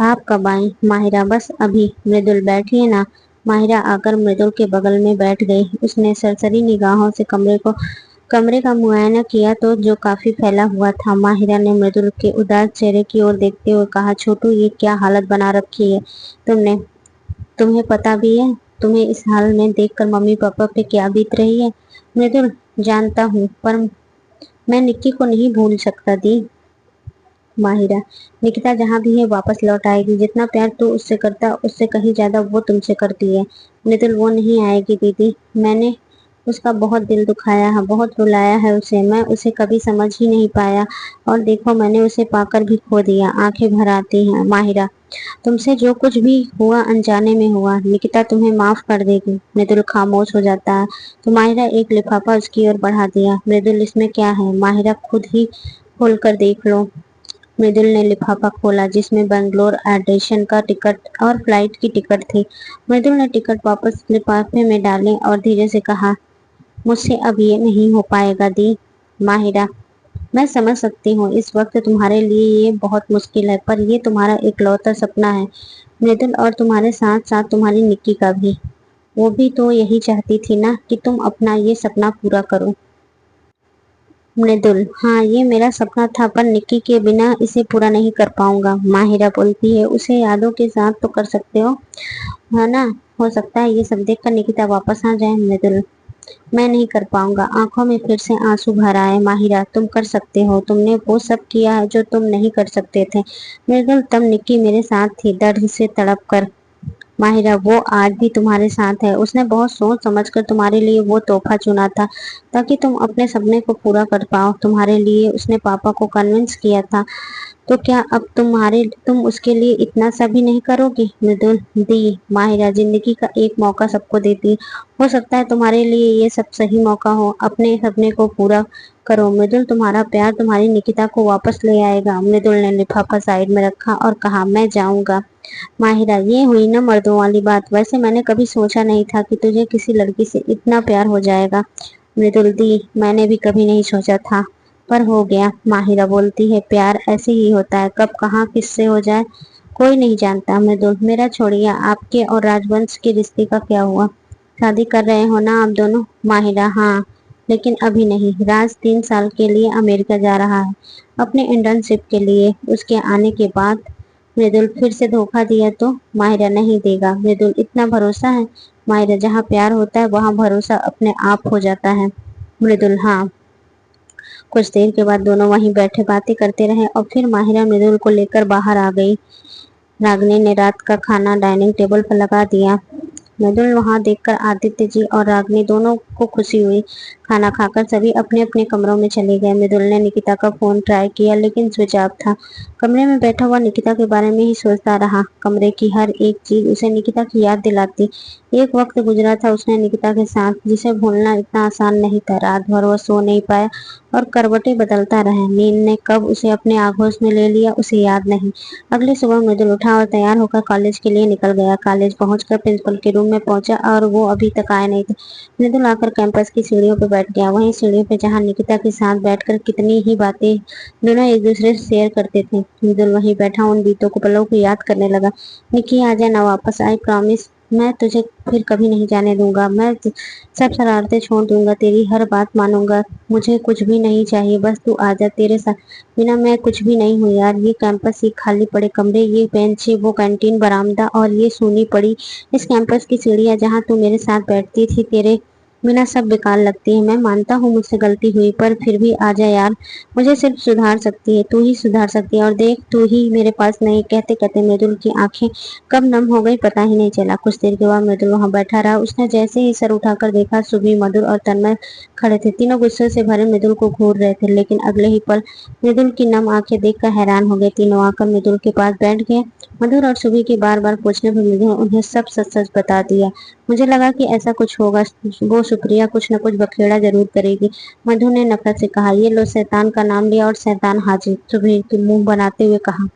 आप कब आई? माहिरा, बस अभी। मृदुल, बैठिए ना। माहिरा आकर मृदुल के बगल में बैठ गई। उसने सरसरी निगाहों से कमरे का मुआयना किया तो जो काफी फैला हुआ था। माहिरा ने मृदुल के उदास चेहरे की ओर देखते हुए कहा, छोटू, ये क्या हालत बना रखी है तुमने? तुम्हें पता भी है तुम्हें इस हाल में देखकर मम्मी पापा पे क्या बीत रही है? मृदुल, जानता हूँ, पर मैं निक्की को नहीं भूल सकता दी। माहिरा, निकिता जहाँ भी है वापस लौट आएगी। जितना प्यार तू उससे करता उससे कहीं ज्यादा वो तुमसे करती है। मृदुल, वो नहीं आएगी दीदी। मैंने उसका बहुत दिल दुखाया है, बहुत रुलाया है उसे। मैं उसे कभी समझ ही नहीं पाया और देखो मैंने उसे पाकर भी खो दिया। आंखें भर आती हैं। माहिरा, तुमसे जो कुछ भी हुआ अनजाने में हुआ। निकिता तुम्हें माफ कर देगी। मृदुल खामोश हो जाता है तो माहिरा एक लिफाफा उसकी ओर बढ़ा दिया। मृदुल, इसमें क्या है? माहिरा, खुद ही खोल कर देख लो। मृदुल ने लिफाफा खोला, जिसमें बेंगलोर ऑडिशन का टिकट और फ्लाइट की टिकट थी। मृदुल ने टिकट वापस लिफाफे में डाले और धीरे से कहा, मुझसे अब ये नहीं हो पाएगा दी। माहिरा, मैं समझ सकती हूँ इस वक्त तुम्हारे लिए ये बहुत मुश्किल है, पर ये तुम्हारा इकलौता सपना है मृदुल, और तुम्हारे साथ साथ तुम्हारी निक्की का भी। वो भी तो यही चाहती थी ना कि तुम अपना ये सपना पूरा करो। मृदुल, हाँ, ये मेरा सपना था, पर निक्की के बिना इसे पूरा नहीं कर पाऊंगा। माहिरा बोलती है, उसे यादों के साथ तो कर सकते हो, है ना? हो सकता है ये सब देखकर निकिता वापस आ जाए। मृदुल, मैं नहीं कर पाऊंगा। आंखों में फिर से आंसू भर आए। माहिरा, तुम कर सकते हो, तुमने वो सब किया है जो तुम नहीं कर सकते थे। मृदुल, तब निक्की मेरे साथ थी, दर्द से तड़प कर। माहिरा, वो आज भी तुम्हारे साथ है। उसने बहुत सोच समझकर तुम्हारे लिए वो तोहफा चुना था ताकि तुम अपने सपने को पूरा कर पाओ। तुम्हारे लिए उसने पापा को कन्विंस किया था। तो क्या अब तुम उसके लिए इतना सा भी नहीं करोगी? मृदुल, दी। माहिरा, जिंदगी का एक मौका सबको देती है। हो सकता है तुम्हारे लिए ये सब सही मौका हो। अपने सपने को पूरा करो मृदुल, तुम्हारा प्यार तुम्हारी निकिता को वापस ले आएगा। मृदुल ने लिफाफा साइड में रखा और कहा, मैं जाऊंगा। माहिरा, ये हुई ना मर्दों वाली बात। वैसे मैंने कभी सोचा नहीं था कि तुझे किसी लड़की से इतना प्यार हो जाएगा। मृदुल, दी, मैंने भी कभी नहीं सोचा था, पर हो गया। माहिरा बोलती है, प्यार ऐसे ही होता है, कब कहाँ किससे हो जाए कोई नहीं जानता। मृदुल, मेरा छोड़िए, आपके और राजवंश के रिश्ते का क्या हुआ? शादी कर रहे हो ना आप दोनों? माहिरा, हाँ, लेकिन अभी नहीं। राज 3 साल के लिए अमेरिका जा रहा है अपने इंटर्नशिप के लिए। उसके आने के बाद मृदुल, फिर से धोखा दिया तो? माहिरा, नहीं देगा। मृदुल, इतना भरोसा है? माहिरा, जहाँ प्यार होता है वहाँ भरोसा अपने आप हो जाता है। मृदुल, हाँ। कुछ देर के बाद दोनों वहीं बैठे बातें करते रहे और फिर माहिरा मृदुल को लेकर बाहर आ गई। रागिनी ने रात का खाना डाइनिंग टेबल पर लगा दिया। मृदुल वहां देखकर आदित्य जी और रागिनी दोनों को खुशी हुई। खाना खाकर सभी अपने अपने कमरों में चले गए। मृदुल ने निकिता का फोन ट्राई किया लेकिन स्विच ऑफ था। कमरे में बैठा हुआ निकिता के बारे में ही सोचता रहा। कमरे की हर एक चीज उसे निकिता की याद दिलाती। एक वक्त गुजरा था उसने निकिता के साथ जिसे भूलना इतना आसान नहीं था। रात भर वह सो नहीं पाया और करवटें बदलता रहा। नींद ने कब उसे अपने आगोश में ले लिया उसे याद नहीं। अगली सुबह मृदुल उठा और तैयार होकर कॉलेज के लिए निकल गया। कॉलेज पहुंचकर प्रिंसिपल के रूम में पहुंचा और वो अभी तक आए नहीं थे। मृदुल आकर कैंपस की सीढ़ियों पर बैठ गया। वहीं सीढ़ियों पर जहां निकिता के साथ बैठकर कितनी ही बातें दोनों एक दूसरे से शेयर करते थे। मृदुल वहीं बैठा उन बीतों को पलों को याद करने लगा। निकी, आ जा ना वापस, आई प्रॉमिस मैं तुझे फिर कभी नहीं जाने दूंगा। मैं सब शरारतें छोड़ दूंगा, तेरी हर बात मानूंगा। मुझे कुछ भी नहीं चाहिए, बस तू आजा। तेरे साथ बिना मैं कुछ भी नहीं हूँ यार। ये कैंपस, ये खाली पड़े कमरे, ये बेंच, वो कैंटीन, बरामदा और ये सूनी पड़ी इस कैंपस की सीढ़ियाँ जहाँ तू मेरे साथ बैठती थी, तेरे बिना सब बेकार लगती है। मैं मानता हूँ मुझसे गलती हुई पर फिर भी आजा यार। मुझे सिर्फ सुधार सकती है, तू ही सुधार सकती है। और देख, तू ही मेरे पास नहीं। कहते कहते मृदुल की आंखें कब नम हो गई पता ही नहीं चला। कुछ देर के बाद मृदुल वहां बैठा रहा। उसने जैसे ही सर उठाकर देखा, सुबह, मधुर और तन्मय खड़े थे। तीनों गुस्से से भरे मृदुल को घूर रहे थे लेकिन अगले ही पल मृदुल की नम आंखें देखकर हैरान हो गए। तीनों आकर मृदुल के पास बैठ गए। मधुर और सुबह के बार बार पूछने पर मृदुल उन्हें सब सच सच बता दिया। मुझे लगा कि ऐसा कुछ होगा, वो सुप्रिया कुछ न कुछ बखेड़ा जरूर करेगी। मधु ने नफरत से कहा, ये लो, शैतान का नाम लिया और शैतान हाजिर। सुबह के मुंह बनाते हुए कहा।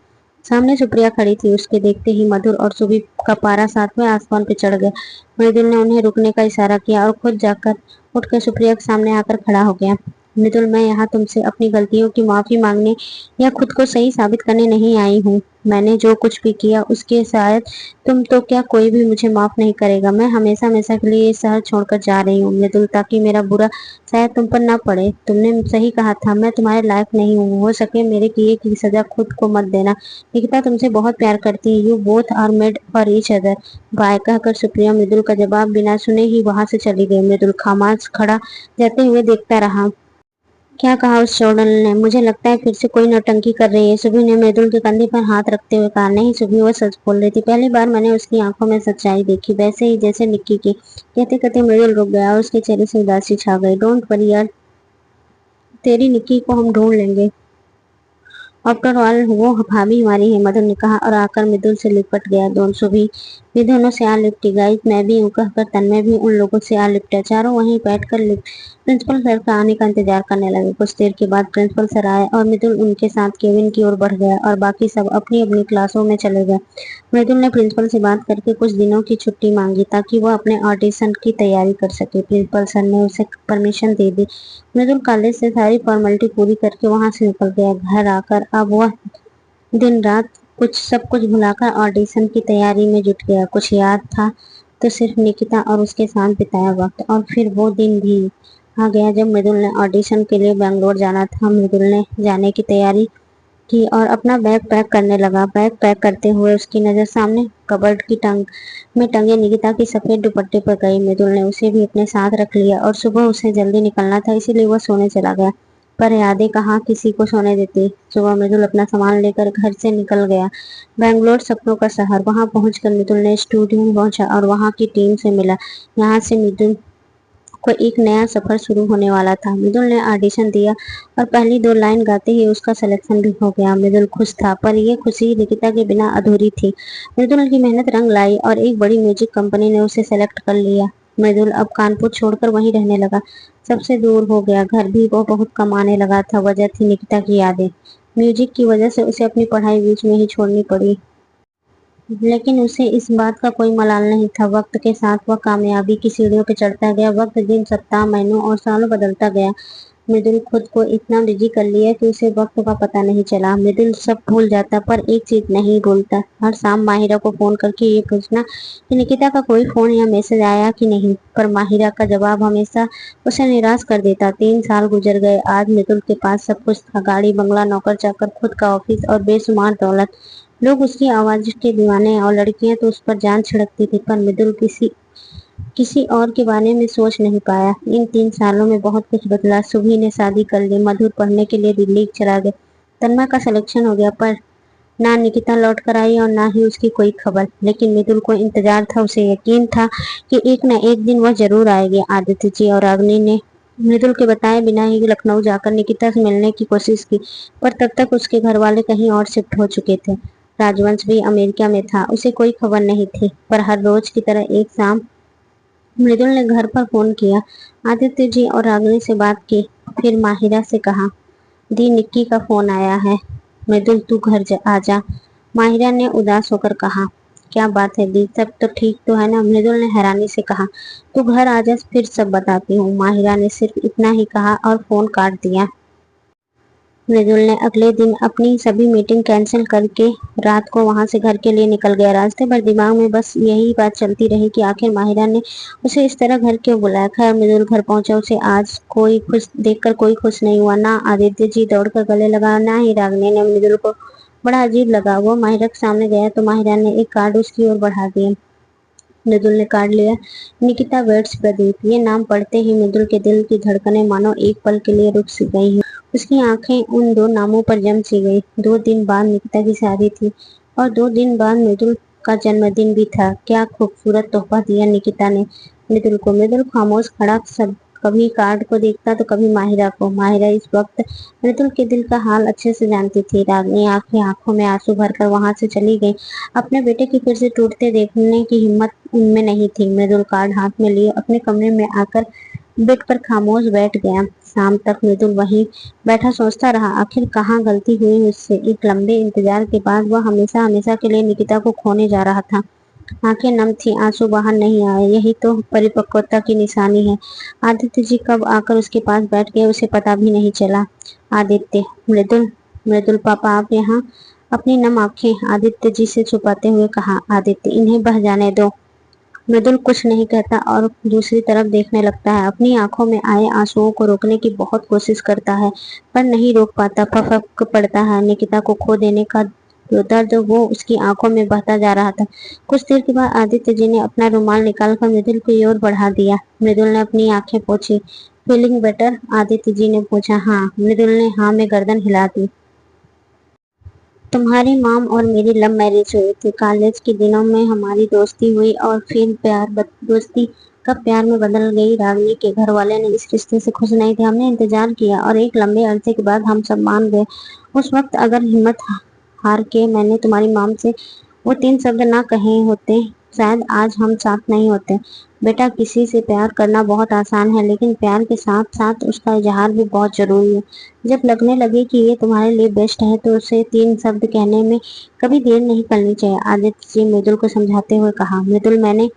सामने सुप्रिया खड़ी थी। उसके देखते ही मधुर और सुबह का पारा सातवें आसमान पे चढ़ गया। मृदुल ने उन्हें रुकने का इशारा किया और खुद जाकर उठकर सुप्रिया के सामने आकर खड़ा हो गया। मृदुल, मैं यहाँ तुमसे अपनी गलतियों की माफी मांगने या खुद को सही साबित करने नहीं आई हूँ। मैंने जो कुछ भी किया उसके शायद तुम तो क्या कोई भी मुझे माफ नहीं करेगा। मैं हमेशा हमेशा के लिए ये शहर छोड़कर जा रही हूँ मृदुल, ताकि मेरा बुरा शायद तुम पर ना पड़े। तुमने सही कहा था, मैं तुम्हारे लायक नहीं हूँ। हो सके मेरे किए की सजा खुद को मत देना। निकिता तुमसे बहुत प्यार करती है। You both are made for each other. Bye कहकर सुप्रिया मृदुल का जवाब बिना सुने ही वहां से चली गई। मृदुल खामोश खड़ा जाते हुए देखता रहा। क्या कहा उस चौड़न ने? मुझे लगता है फिर से कोई नौटंकी कर रही है। सुबह ने मृदुल के कंधे पर हाथ रखते हुए कहा। नहीं सुबह, वो सच बोल रही थी। पहली बार मैंने उसकी आंखों में सच्चाई देखी, वैसे ही जैसे निक्की की। कहते कहते मृदुल रुक गया और उसके चेहरे से उदासी छा गई। डोंट वरी यार, तेरी निक्की को हम ढूंढ लेंगे। आफ्टर ऑल वो भाभी हमारी है, मदन ने कहा और आकर मृदुल से लिपट गया। दोनों भी दोनों से आ लिपटी। गाइस, मैं भी यूं कहकर तन्मय भी उन लोगों से आ लिपटा। चारों वहीं बैठकर प्रिंसिपल सर का आने का इंतजार करने लगे। कुछ देर के बाद प्रिंसिपल सर आए और मृदुल उनके साथ केबिन की ओर बढ़ गया और बाकी सब अपनी अपनी क्लासों में चले गए। मृदुल ने प्रिंसिपल से बात करके कुछ दिनों की छुट्टी मांगी ताकि वह अपने ऑडिशन की तैयारी कर सके। प्रिंसिपल सर ने उसे परमिशन दे दी। मृदुल कॉलेज से सारी फॉर्मेलिटी पूरी करके वहां से निकल गया। घर आकर अब वह दिन रात सब कुछ भुलाकर ऑडिशन की तैयारी में जुट गया। कुछ याद था तो सिर्फ निकिता और उसके साथ बिताया वक्त। और फिर वो दिन भी आ गया जब मृदुल ने ऑडिशन के लिए बेंगलोर जाना था। मृदुल ने जाने की तैयारी की और अपना बैग पैक करने लगा। बैग पैक करते हुए उसकी नजर सामने कबर्ड की टंग में टंगे निकिता की सफेद दुपट्टे पर गई। मृदुल ने उसे भी अपने साथ रख लिया और सुबह उसे जल्दी निकलना था, इसीलिए वह सोने चला गया। पर यादें कहाँ किसी को सोने देती। सुबह मृदुल अपना सामान लेकर घर से निकल गया। बेंगलोर सपनों का शहर। वहां पहुंचकर मृदुल ने स्टूडियो में पहुंचा और वहां की टीम से मिला। यहाँ से मृदुल को एक नया सफर शुरू होने वाला था। मृदुल ने ऑडिशन दिया और पहली दो लाइन गाते ही उसका सिलेक्शन भी हो गया। मृदुल खुश था पर यह खुशी निकिता के बिना अधूरी थी। मृदुल की मेहनत रंग लाई और एक बड़ी म्यूजिक कंपनी ने उसे सेलेक्ट कर लिया। मृदुल अब कानपुर छोड़कर वहीं रहने लगा। सबसे दूर हो गया। घर भी वो बहुत कम आने लगा था। वजह थी निकिता की यादें। म्यूजिक की वजह से उसे अपनी पढ़ाई बीच में ही छोड़नी पड़ी, लेकिन उसे इस बात का कोई मलाल नहीं था। वक्त के साथ वह कामयाबी की सीढ़ियों पर चढ़ता गया। वक्त दिन, सप्ताह, महीनों और सालों बदलता गया। मृदुल खुद को इतना बिजी कर लिया कि उसे वक्त का पता नहीं चला। मृदुल सब भूल जाता पर एक चीज नहीं भूलता, हर शाम माहिरा को फोन करके ये पूछना कि निकिता का कोई फोन या मैसेज आया कि नहीं। पर माहिरा का जवाब हमेशा उसे निराश कर देता। 3 साल गुजर गए। आज मृदुल के पास सब कुछ था, गाड़ी, बंगला, नौकर चाकर, खुद का ऑफिस और बेशुमार दौलत। लोग उसकी आवाज के दीवाने हैं और लड़कियां तो उस पर जान छिड़कती थी, पर मृदुल किसी किसी और के बारे में सोच नहीं पाया। इन 3 सालों में बहुत कुछ बदला। सुभी ने शादी कर ली, मधुर पढ़ने के लिए दिल्ली चला गया, तन्मय का सिलेक्शन हो गया, पर ना निकिता लौट कर आई और ना ही उसकी कोई खबर। लेकिन मृदुल को इंतजार था, उसे यकीन था कि एक न एक दिन वह जरूर आएगी। आदित्य जी और अग्नि ने मृदुल के बताए बिना ही लखनऊ जाकर निकिता से मिलने की कोशिश की, पर तब तक उसके घर वाले कहीं और शिफ्ट हो चुके थे। राजवंश भी अमेरिका में था, उसे कोई खबर नहीं थी। पर हर रोज की तरह एक शाम मृदुल ने घर पर फोन किया, आदित्य जी और रागिनी से बात की, फिर माहिरा से कहा, दी निक्की का फोन आया है, मृदुल तू घर आजा। माहिरा ने उदास होकर कहा, क्या बात है दी, सब तो ठीक तो है ना? मृदुल ने हैरानी से कहा, तू घर आजा, फिर सब बताती हूँ। माहिरा ने सिर्फ इतना ही कहा और फोन काट दिया। मृदुल ने अगले दिन अपनी सभी मीटिंग कैंसिल करके रात को वहां से घर के लिए निकल गया। रास्ते भर दिमाग में बस यही बात चलती रही कि आखिर माहिरा ने उसे इस तरह घर क्यों बुलाया। खैर मृदुल घर पहुंचा, उसे आज कोई खुश देखकर कोई खुश नहीं हुआ। ना आदित्य जी दौड़कर गले लगा, ना ही रागिनी ने। मृदुल को बड़ा अजीब लगा। वो माहिरा के सामने गया तो माहिरा ने एक कार्ड उसकी ओर बढ़ा दिया। मृदुल ने कार्ड लिया, निकिता वेट्स प्रदीप। ये नाम पढ़ते ही मृदुल के दिल की धड़कनें मानो एक पल के लिए रुक सी गई। उसकी आंखें उन 2 नामों पर जम सी गई। 2 दिन बाद निकिता की शादी थी और 2 दिन बाद मृदुल का जन्मदिन भी था। क्या खूबसूरत तोहफा दिया निकिता ने मृदुल को। मृदुल खामोश खड़ा, सब कभी कार्ड को देखता तो कभी माहिरा को। माहिरा इस वक्त मृदुल के दिल का हाल अच्छे से जानती थी। रागिनी आंखें आंखों में आंसू भरकर वहां से चली गई। अपने बेटे की फिर से टूटते देखने की हिम्मत उनमें नहीं थी। मृदुल कार्ड हाथ में लिए अपने कमरे में आकर बेड पर खामोश बैठ गया। शाम तक मृदुल वहीं बैठा सोचता रहा, आखिर कहाँ गलती हुई मुझसे। एक लंबे इंतजार के बाद वह हमेशा हमेशा के लिए निकिता को खोने जा रहा था। आंखें नम थी, आंसू बाहर नहीं आए। यही तो परिपक्वता की निशानी है। आदित्य जी कब आकर उसके पास बैठ गए उसे पता भी नहीं चला। आदित्य, मृदुल, मृदुल पापा आप यहाँ? अपनी नम आंखें आदित्य जी से छुपाते हुए कहा, आदित्य इन्हें बह जाने दो। मृदुल कुछ नहीं कहता और दूसरी तरफ देखने लगता है। अपनी आंखों में आए आंसुओं को रोकने की बहुत कोशिश करता है, पर नहीं रोक पाता। फक पड़ता है। निकिता को खो देने का जो दर्द वो उसकी आंखों में बहता जा रहा था। कुछ देर के बाद आदित्य जी ने अपना रुमाल निकालकर मृदुल की ओर बढ़ा दिया। मृदुल ने अपनी आंखें पोंछी। Feeling better? आदित्य जी ने पूछा। हाँ। मृदुल ने हाँ में गर्दन हिला दी। तुम्हारी मॉम और मेरी लव मैरिज हुई थी। कॉलेज के दिनों में हमारी दोस्ती हुई और फिर दोस्ती कब प्यार में बदल गई। रागिनी के घर वाले ने इस रिश्ते से खुश नहीं थे। हमने इंतजार किया और एक लंबे अरसे के बाद हम सब मान गए। उस वक्त अगर हिम्मत हार के मैंने तुम्हारी मॉम से वो 3 शब्द ना कहे होते, शायद आज हम साथ नहीं होते। बेटा, किसी से प्यार करना बहुत आसान है, लेकिन प्यार के साथ साथ उसका इजहार भी बहुत जरूरी है। जब लगने लगे कि ये तुम्हारे लिए बेस्ट है तो उसे 3 शब्द कहने में कभी देर नहीं करनी चाहिए। आदित्य जी मृदुल को समझाते हुए कहा। मृदुल, मैंने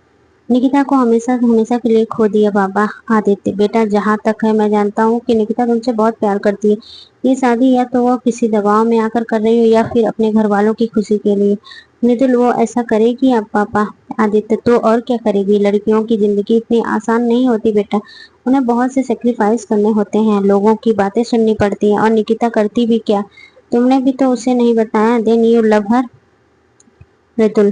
निकिता को हमेशा हमेशा के लिए खो दिया बाबा। आदित्य, बेटा जहाँ तक है मैं जानता हूँ कि निकिता तुमसे बहुत प्यार करती है। ये शादी या तो वो किसी दबाव में आकर कर रही हो या फिर अपने घर वालों की खुशी के लिए। मृदुल, वो ऐसा करेगी अब पापा? आदित्य, तो और क्या करेगी। लड़कियों की जिंदगी इतनी आसान नहीं होती बेटा, उन्हें बहुत से सेक्रीफाइस करने होते हैं, लोगों की बातें सुननी पड़ती हैं। और निकिता करती भी क्या? तुमने भी तो उसे नहीं बताया। Then you love her? Mridul,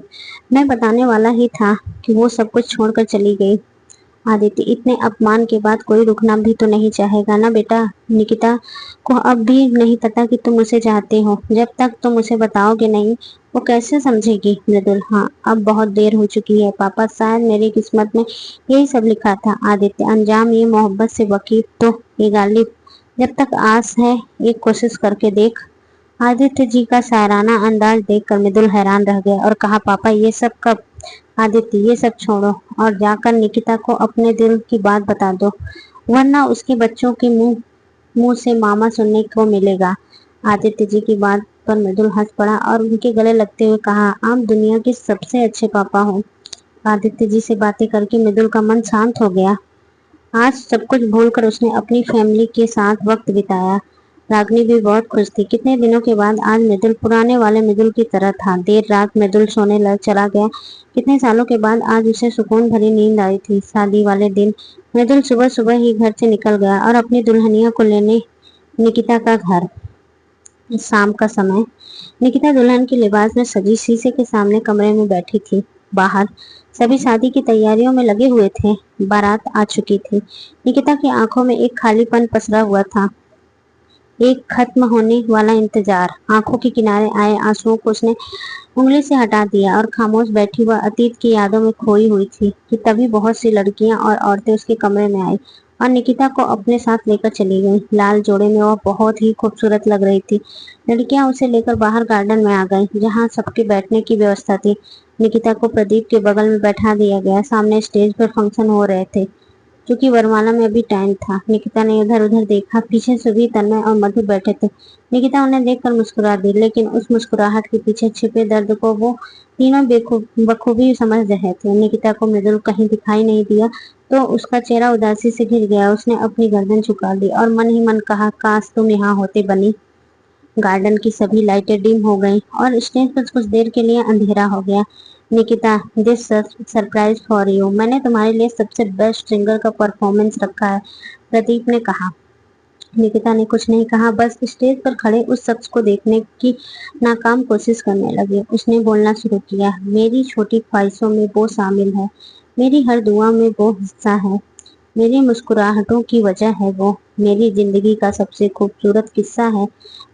मैं बताने वाला ही था कि वो सब कुछ छोड़कर चली गई। आदित्य, इतने अपमान के बाद कोई रुकना भी तो नहीं चाहेगा ना बेटा। निकिता को अब भी नहीं पता कि तुम उसे चाहते हो। जब तक तुम उसे बताओगे नहीं वो कैसे समझेगी। मृदुल, हाँ अब बहुत देर हो चुकी है पापा, शायद मेरी किस्मत में यही सब लिखा था। आदित्य, अंजाम ये मोहब्बत से वकीफ तो ये गालिब। जब तक आस है एक कोशिश करके देख। आदित्य जी का शायराना अंदाज देखकर मृदुल हैरान रह गया और कहा, पापा ये सब कब? आदित्य, ये सब छोड़ो और जाकर निकिता को अपने दिल की बात बता दो, वरना उसके बच्चों के मुंह मुंह से मामा सुनने को मिलेगा। आदित्य जी की बात पर मृदुल हंस पड़ा और उनके गले लगते हुए कहा, आप दुनिया के सबसे अच्छे पापा हो। आदित्य जी से बातें करके मृदुल का मन शांत हो गया। आज सब कुछ भूलकर उसने अपनी फैमिली के साथ वक्त बिताया। रागिनी भी बहुत खुश थी। कितने दिनों के बाद आज मृदुल पुराने वाले मृदुल की तरह था। देर रात मृदुल सोने लग चला गया। कितने सालों के बाद आज उसे सुकून भरी नींद आई थी। शादी वाले दिन मृदुल सुबह सुबह ही घर से निकल गया और अपनी दुल्हनिया को लेने निकिता का घर शाम का समय। निकिता दुल्हन के लिबास में सजी शीशे के सामने कमरे में बैठी थी। बाहर सभी शादी की तैयारियों में लगे हुए थे। बारात आ चुकी थी। निकिता की आंखों में एक खालीपन पसरा हुआ था, एक खत्म होने वाला इंतजार। आंखों के किनारे आए आंसुओं को उसने उंगली से हटा दिया और खामोश बैठी वह अतीत की यादों में खोई हुई थी कि तभी बहुत सी लड़कियां और औरतें उसके कमरे में आई और निकिता को अपने साथ लेकर चली गईं। लाल जोड़े में वह बहुत ही खूबसूरत लग रही थी। लड़कियां उसे लेकर बाहर गार्डन में आ गईं, जहां सबके बैठने की व्यवस्था थी। निकिता को प्रदीप के बगल में बैठा दिया गया। सामने स्टेज पर फंक्शन हो रहे थे। क्योंकि वरमाला में अभी टाइम था। निकिता ने इधर उधर देखा। पीछे सुबह, तन्मय और मधु बैठे थे। निकिता उन्हें देखकर मुस्कुरा दी, लेकिन उस मुस्कुराहट के पीछे छिपे दर्द को वो तीनों बखूबी समझ रहे थे। निकिता को मृदुल कहीं दिखाई नहीं दिया तो उसका चेहरा उदासी से घिर गया। उसने अपनी गर्दन झुका ली और मन ही मन कहा, काश तुम यहाँ होते बनी। गार्डन की सभी लाइटें डिम हो गईं और स्टेज पर कुछ देर के लिए अंधेरा हो गया। Nikita, this surprise for you. मैंने तुम्हारे लिए सबसे बेस्ट सिंगर का परफॉर्मेंस रखा है, प्रदीप ने कहा। निकिता ने कुछ नहीं कहा, बस स्टेज पर खड़े उस शख्स को देखने की नाकाम कोशिश करने लगी। उसने बोलना शुरू किया, मेरी छोटी ख्वाहिशों में वो शामिल है, मेरी हर दुआ में वो हिस्सा है, मेरी मुस्कुराहटों की वजह है वो, मेरी जिंदगी का सबसे खूबसूरत किस्सा है।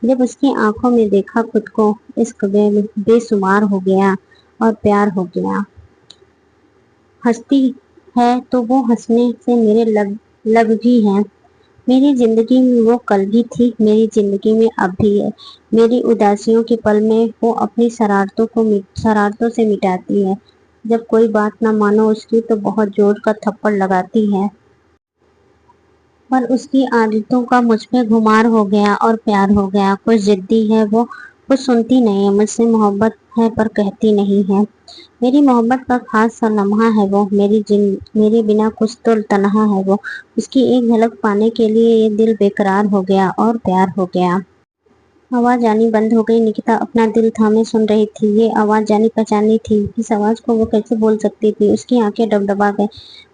जब उसकी आंखों में देखा खुद को, इश्क बेसुमार हो गया और प्यार हो गया। हंसती है तो वो हंसने से मेरे लग भी हैं। मेरी जिंदगी में वो कल भी थी, मेरी जिंदगी में अब भी है। मेरी उदासियों के पल में वो अपनी शरारतों से मिटाती है। जब कोई बात ना मानो उसकी तो बहुत जोर का थप्पड़ लगाती है। पर उसकी आदतों का मुझ पे खुमार हो गया और प्यार हो गया। कुछ जिद्दी है वो, कुछ सुनती नहीं है। मुझसे मोहब्बत है पर कहती नहीं है। मेरी मोहब्बत का खास सा लम्हा है वो, मेरे बिना कुछ तो तन्हा है वो। उसकी एक झलक पाने के लिए ये दिल बेकरार हो गया और प्यार हो गया। आवाज आनी बंद हो गई। निकिता अपना दिल थामे सुन रही थी। ये आवाज जानी पहचानी थी। इस आवाज को वो कैसे बोल सकती थी? उसकी आंखें डबडबा गई।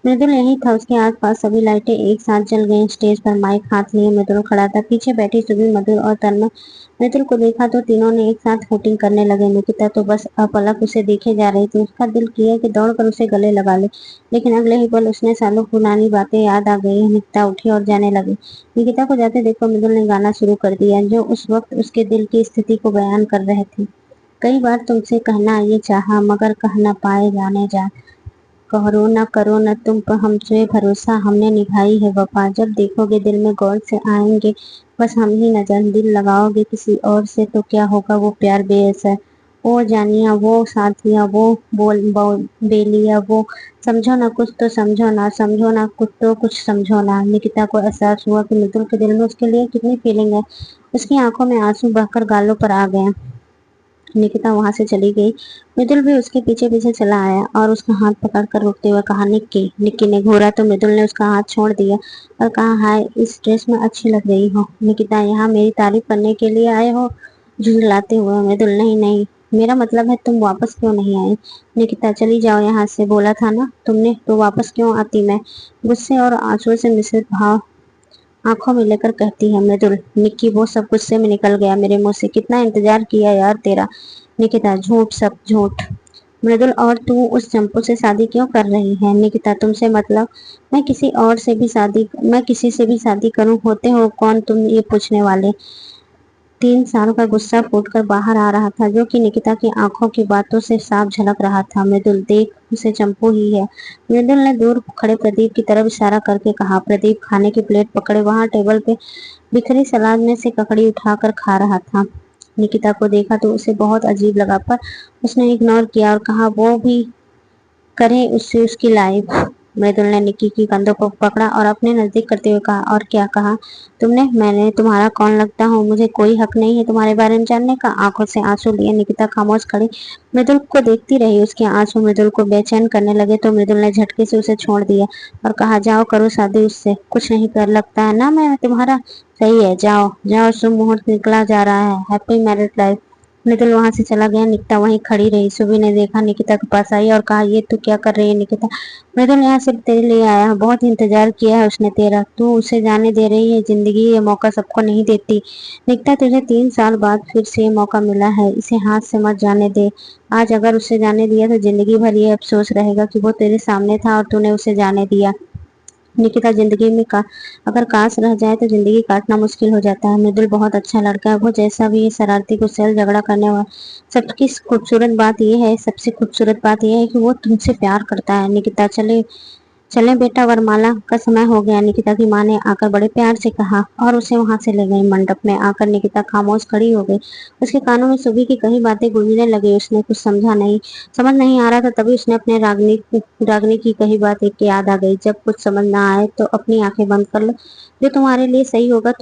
मृदुल यही था। उसके आसपास सभी लाइटें एक साथ जल गईं। स्टेज पर माइक हाथ लिए मृदुल खड़ा था। पीछे बैठी सुबह, मधुर और तन्मय मृदुल को देखा तो तीनों ने एक साथ हूटिंग करने लगे। निकिता तो बस अपलक उसे देखे जा रही थी। उसका दिल किया कि दौड़कर उसे गले लगा ले, लेकिन अगले ही पल उसने सालों पुरानी बातें याद आ गई। निकिता उठी और जाने लगी। निकिता को जाते देखकर मृदुल ने गाना शुरू कर दिया, जो उस वक्त उसके दिल की स्थिति को बयान कर रहे थे। कई बार तुमसे कहना ये चाहा, मगर कह न पाए जाने जा। करो न तुम पर हमसे भरोसा, हमने निभाई है वफा। जब देखोगे दिल में गौर से आएंगे बस हम ही नजर। दिल लगाओगे किसी और से तो क्या होगा वो प्यार बेअसर। ओ जानिया वो साथिया वो बेलिया वो, समझो ना कुछ तो समझो ना, समझो ना कुछ तो कुछ समझो ना। निकिता को एहसास हुआ कि मृदुल के दिल में उसके लिए कितनी फीलिंग है। उसकी आंखों में आंसू बहकर गालों पर आ गए। निकिता वहां से चली गई। मृदुल भी उसके पीछे पीछे चला आया और उसका हाथ पकड़कर रोकते हुए कहा, निक्की। निक्की ने घूरा तो मृदुल ने उसका हाथ छोड़ दिया और कहा, हाय, इस ड्रेस में अच्छी लग रही हो। निकिता, यहाँ मेरी तारीफ करने के लिए आए हो? झुंझलाते हुए मृदुल, नहीं नहीं, मेरा मतलब है तुम वापस क्यों नहीं आई? निकिता, चली जाओ यहाँ से, बोला था ना तुमने, तो वापस क्यों आती मैं? गुस्से और आंसुओं से मिश्रित भाव आंखों में लेकर कहती है मृदुल। निक्की, वो सब गुस्से में निकल गया मेरे मुंह से। कितना इंतजार किया यार तेरा। निकिता, झूठ, सब झूठ। मृदुल, और तू उस चंपू से शादी क्यों कर रही है? निकिता, तुमसे मतलब? मैं किसी से भी शादी करूं? होते हो कौन तुम ये पूछने वाले? 3 साल का गुस्सा फूटकर बाहर आ रहा था, जो कि निकिता की आंखों की बातों से साफ झलक रहा था। मृदुल, देख, उसे चंपू ही है। मृदुल ने दूर खड़े प्रदीप की तरफ इशारा करके कहा। प्रदीप खाने की प्लेट पकड़े वहां टेबल पे बिखरी सलाद में से ककड़ी उठाकर खा रहा था। निकिता को देखा तो उसे बहुत अजीब लगा, पर उसने इग्नोर किया और कहा, वो भी करे उससे उसकी लाइफ। मृदुल ने निक्की की कंधों को पकड़ा और अपने नजदीक करते हुए कहा, और क्या कहा तुमने? मैंने तुम्हारा कौन लगता हूँ? मुझे कोई हक नहीं है तुम्हारे बारे में जानने का। आंखों से आंसू लिए निकिता खामोश खड़ी मृदुल को देखती रही। उसके आंसू मृदुल को बेचैन करने लगे तो मृदुल ने झटके से उसे छोड़ दिया और कहा, जाओ करो शादी उससे, कुछ नहीं कर लगता है ना मैं तुम्हारा। सही है, जाओ जाओ, शुभ मुहूर्त निकला जा रहा है, हैप्पी मैरिड लाइफ। मृदुल वहां से चला गया। निकिता वहीं खड़ी रही। सुबी ने देखा, निकिता के पास आई और कहा, ये तू क्या कर रही है निकिता? मृदुल यहाँ सिर्फ तेरे लिए आया है, बहुत इंतजार किया है उसने तेरा, तू उसे जाने दे रही है। जिंदगी ये मौका सबको नहीं देती निकिता, तुझे 3 साल बाद फिर से ये मौका मिला है, इसे हाथ से मत जाने दे। आज अगर उसे जाने दिया तो जिंदगी भर ये अफसोस रहेगा कि वो तेरे सामने था और तूने उसे जाने दिया। निकिता, जिंदगी में अगर काश रह जाए तो जिंदगी काटना मुश्किल हो जाता है। मृदुल बहुत अच्छा लड़का है, वो जैसा भी है, शरारती, गुस्सैल, झगड़ा करने वाला। सबसे खूबसूरत बात यह है कि वो तुमसे प्यार करता है। निकिता, चले चले बेटा, वरमाला का समय हो गया, निकिता की माँ ने आकर बड़े प्यार से कहा और उसे वहां से ले गई। मंडप में आकर निकिता खामोश खड़ी हो गई। उसके कानों में सुबह की कई बातें गूंजने लगी। उसने कुछ समझ नहीं आ रहा था। तभी उसने अपने रागनी की कही बात एक याद आ गई, जब कुछ समझ ना आए तो अपनी आंखें बंद कर लो, जो तुम्हारे लिए सही होगा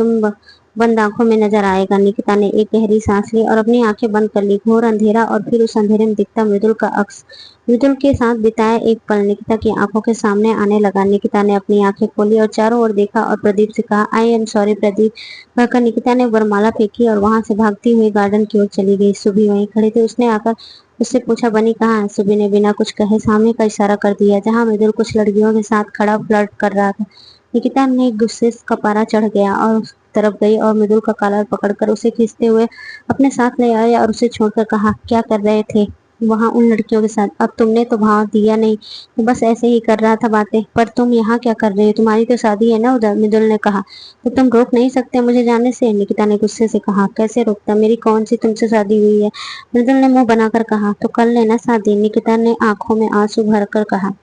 बंद आंखों में नजर आएगा। निकिता ने एक गहरी सांस ली और अपनी आंखें बंद कर ली। घोर अंधेरा और फिर उस अंधेरे में दिखता मृदुल का अक्स, मृदुल के साथ बिताया एक पल निकिता की आंखों के सामने आने लगा। निकिता ने अपनी आंखें खोली और चारों ओर देखा और प्रदीप से कहा, आई एम सॉरी प्रदीप। कहकर निकिता ने वरमाला फेंकी और वहां से भागती हुई गार्डन की ओर चली गई। सुबी वहीं खड़े थे। उसने आकर उससे पूछा, बनी कहाँ है? सुबी ने बिना कुछ कहे सामने का इशारा कर दिया, जहां मृदुल कुछ लड़कियों के साथ खड़ा फ्लर्ट कर रहा था। निकिता ने गुस्से का पारा चढ़ गया और उस तरफ गई और मृदुल का कॉलर पकड़कर उसे खींचते हुए अपने साथ ले आया और उसे छोड़कर कहा, क्या कर रहे थे वहां उन लड़कियों के साथ? अब तुमने तो भाव दिया नहीं, तो बस ऐसे ही कर रहा था बातें। पर तुम यहाँ क्या कर रहे हो? तुम्हारी तो शादी है ना उधर, मृदुल ने कहा। तो तुम रोक नहीं सकते मुझे जाने से? निकिता ने गुस्से से कहा। कैसे रोकता? मेरी कौन सी तुमसे शादी हुई है? मृदुल ने मुंह बनाकर कहा। तो कर लेना शादी, निकिता ने आंखों में आंसू भरकर कहा।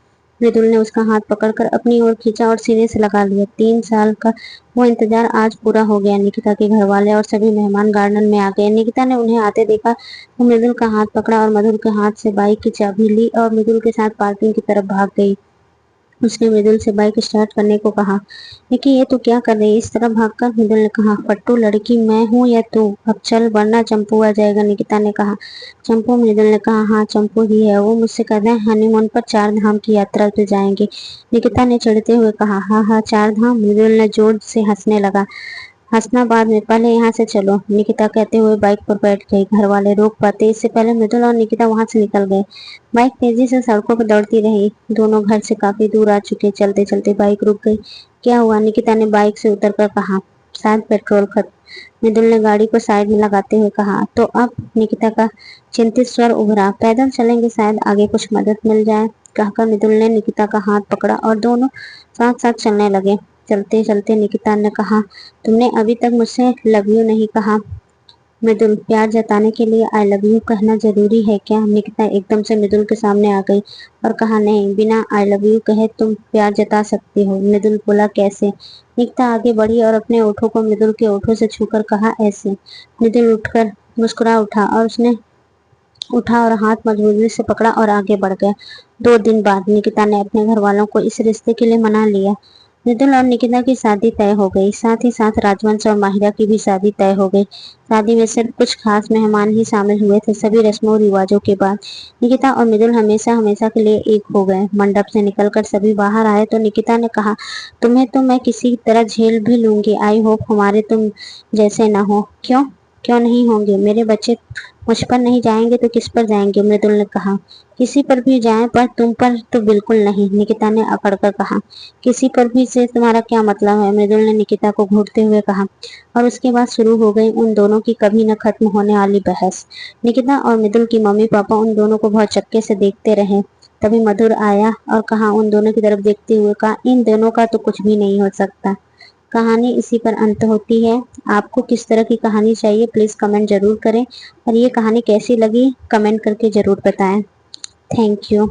मृदुल ने उसका हाथ पकड़कर अपनी ओर खींचा और सीने से लगा लिया। 3 साल का वो इंतजार आज पूरा हो गया। निकिता के घर वाले और सभी मेहमान गार्डन में आ गए। निकिता ने उन्हें आते देखा तो मृदुल का हाथ पकड़ा और मधुर के हाथ से बाइक की चाबी ली और मृदुल के साथ पार्किंग की तरफ भाग गई। उसने मृदुल से बाइक स्टार्ट करने को कहा। लेकिन ये तू क्या कर रही है? इस तरह भागकर मृदुल ने कहा। फट्टू लड़की मैं हूँ या तू? अब चल वरना चंपू आ जाएगा, निकिता ने कहा। चंपू? मृदुल ने कहा। हाँ चंपू ही है। वो मुझसे कहते हैं हनीमून पर 4 धाम की यात्रा पे जाएंगे, निकिता ने चिढ़ते हुए कहा। हाँ हाँ 4 धाम? मृदुल ने जोर से हंसने लगा। हंसना बाद में, पहले यहाँ से चलो, निकिता कहते हुए बाइक पर बैठ गई। घर वाले रोक पाते इससे पहले मृदुल और निकिता वहां से निकल गए। बाइक तेजी से सड़कों पर दौड़ती रही। दोनों घर से काफी दूर आ चुके। चलते चलते बाइक रुक गई। क्या हुआ? निकिता ने बाइक से उतरकर कहा। शायद पेट्रोल खत्म, मृदुल ने गाड़ी को साइड में लगाते हुए कहा। तो अब? निकिता का चिंतित स्वर उभरा। पैदल चलेंगे, शायद आगे कुछ मदद मिल जाए, कहकर मृदुल ने निकिता का हाथ पकड़ा और दोनों साथ साथ चलने लगे। चलते चलते निकिता ने कहा, तुमने अभी तक मुझसे लव यू नहीं कहा। मृदुल, प्यार जताने के लिए आई लव यू कहना जरूरी है क्या? निकिता एकदम से मृदुल के सामने आ गई और कहा, नहीं, बिना आई लव यू कहे तुम प्यार जता सकती हो। मृदुल बोला, कैसे? निकिता आगे बढ़ी और अपने ओठों को मृदुल के ओठों से छूकर कहा, ऐसे। मृदुल उठकर मुस्कुरा उठा और हाथ मजबूती से पकड़ा और आगे बढ़ गया। 2 दिन बाद निकिता ने अपने घर वालों को इस रिश्ते के लिए मना लिया। मृदुल और निकिता की शादी तय हो गई। साथ ही साथ राजवंश और माहिरा की भी शादी तय हो गई। शादी में सिर्फ कुछ खास मेहमान ही शामिल हुए थे। सभी रस्मों रिवाजों के बाद निकिता और मृदुल हमेशा हमेशा के लिए एक हो गए। मंडप से निकलकर सभी बाहर आए तो निकिता ने कहा, तुम्हें तो मैं किसी तरह झेल भी लूंगी। आई होप हमारे तुम जैसे न हो। क्यों? क्यों नहीं होंगे? मेरे बच्चे मुझ पर नहीं जाएंगे तो किस पर जाएंगे? मृदुल ने कहा। किसी पर भी जाएं, पर तुम पर तो बिल्कुल नहीं, निकिता ने अकड़कर कहा। किसी पर भी से तुम्हारा क्या मतलब है? मृदुल ने निकिता को घूरते हुए कहा। और उसके बाद शुरू हो गई उन दोनों की कभी न खत्म होने वाली बहस। निकिता और मृदुल की मम्मी पापा उन दोनों को बहुत चक्के से देखते रहे। तभी मधुर आया और कहा, उन दोनों की तरफ देखते हुए कहा, इन दोनों का तो कुछ भी नहीं हो सकता। कहानी इसी पर अंत होती है। आपको किस तरह की कहानी चाहिए प्लीज कमेंट जरूर करें और ये कहानी कैसी लगी कमेंट करके जरूर बताएं। Thank you.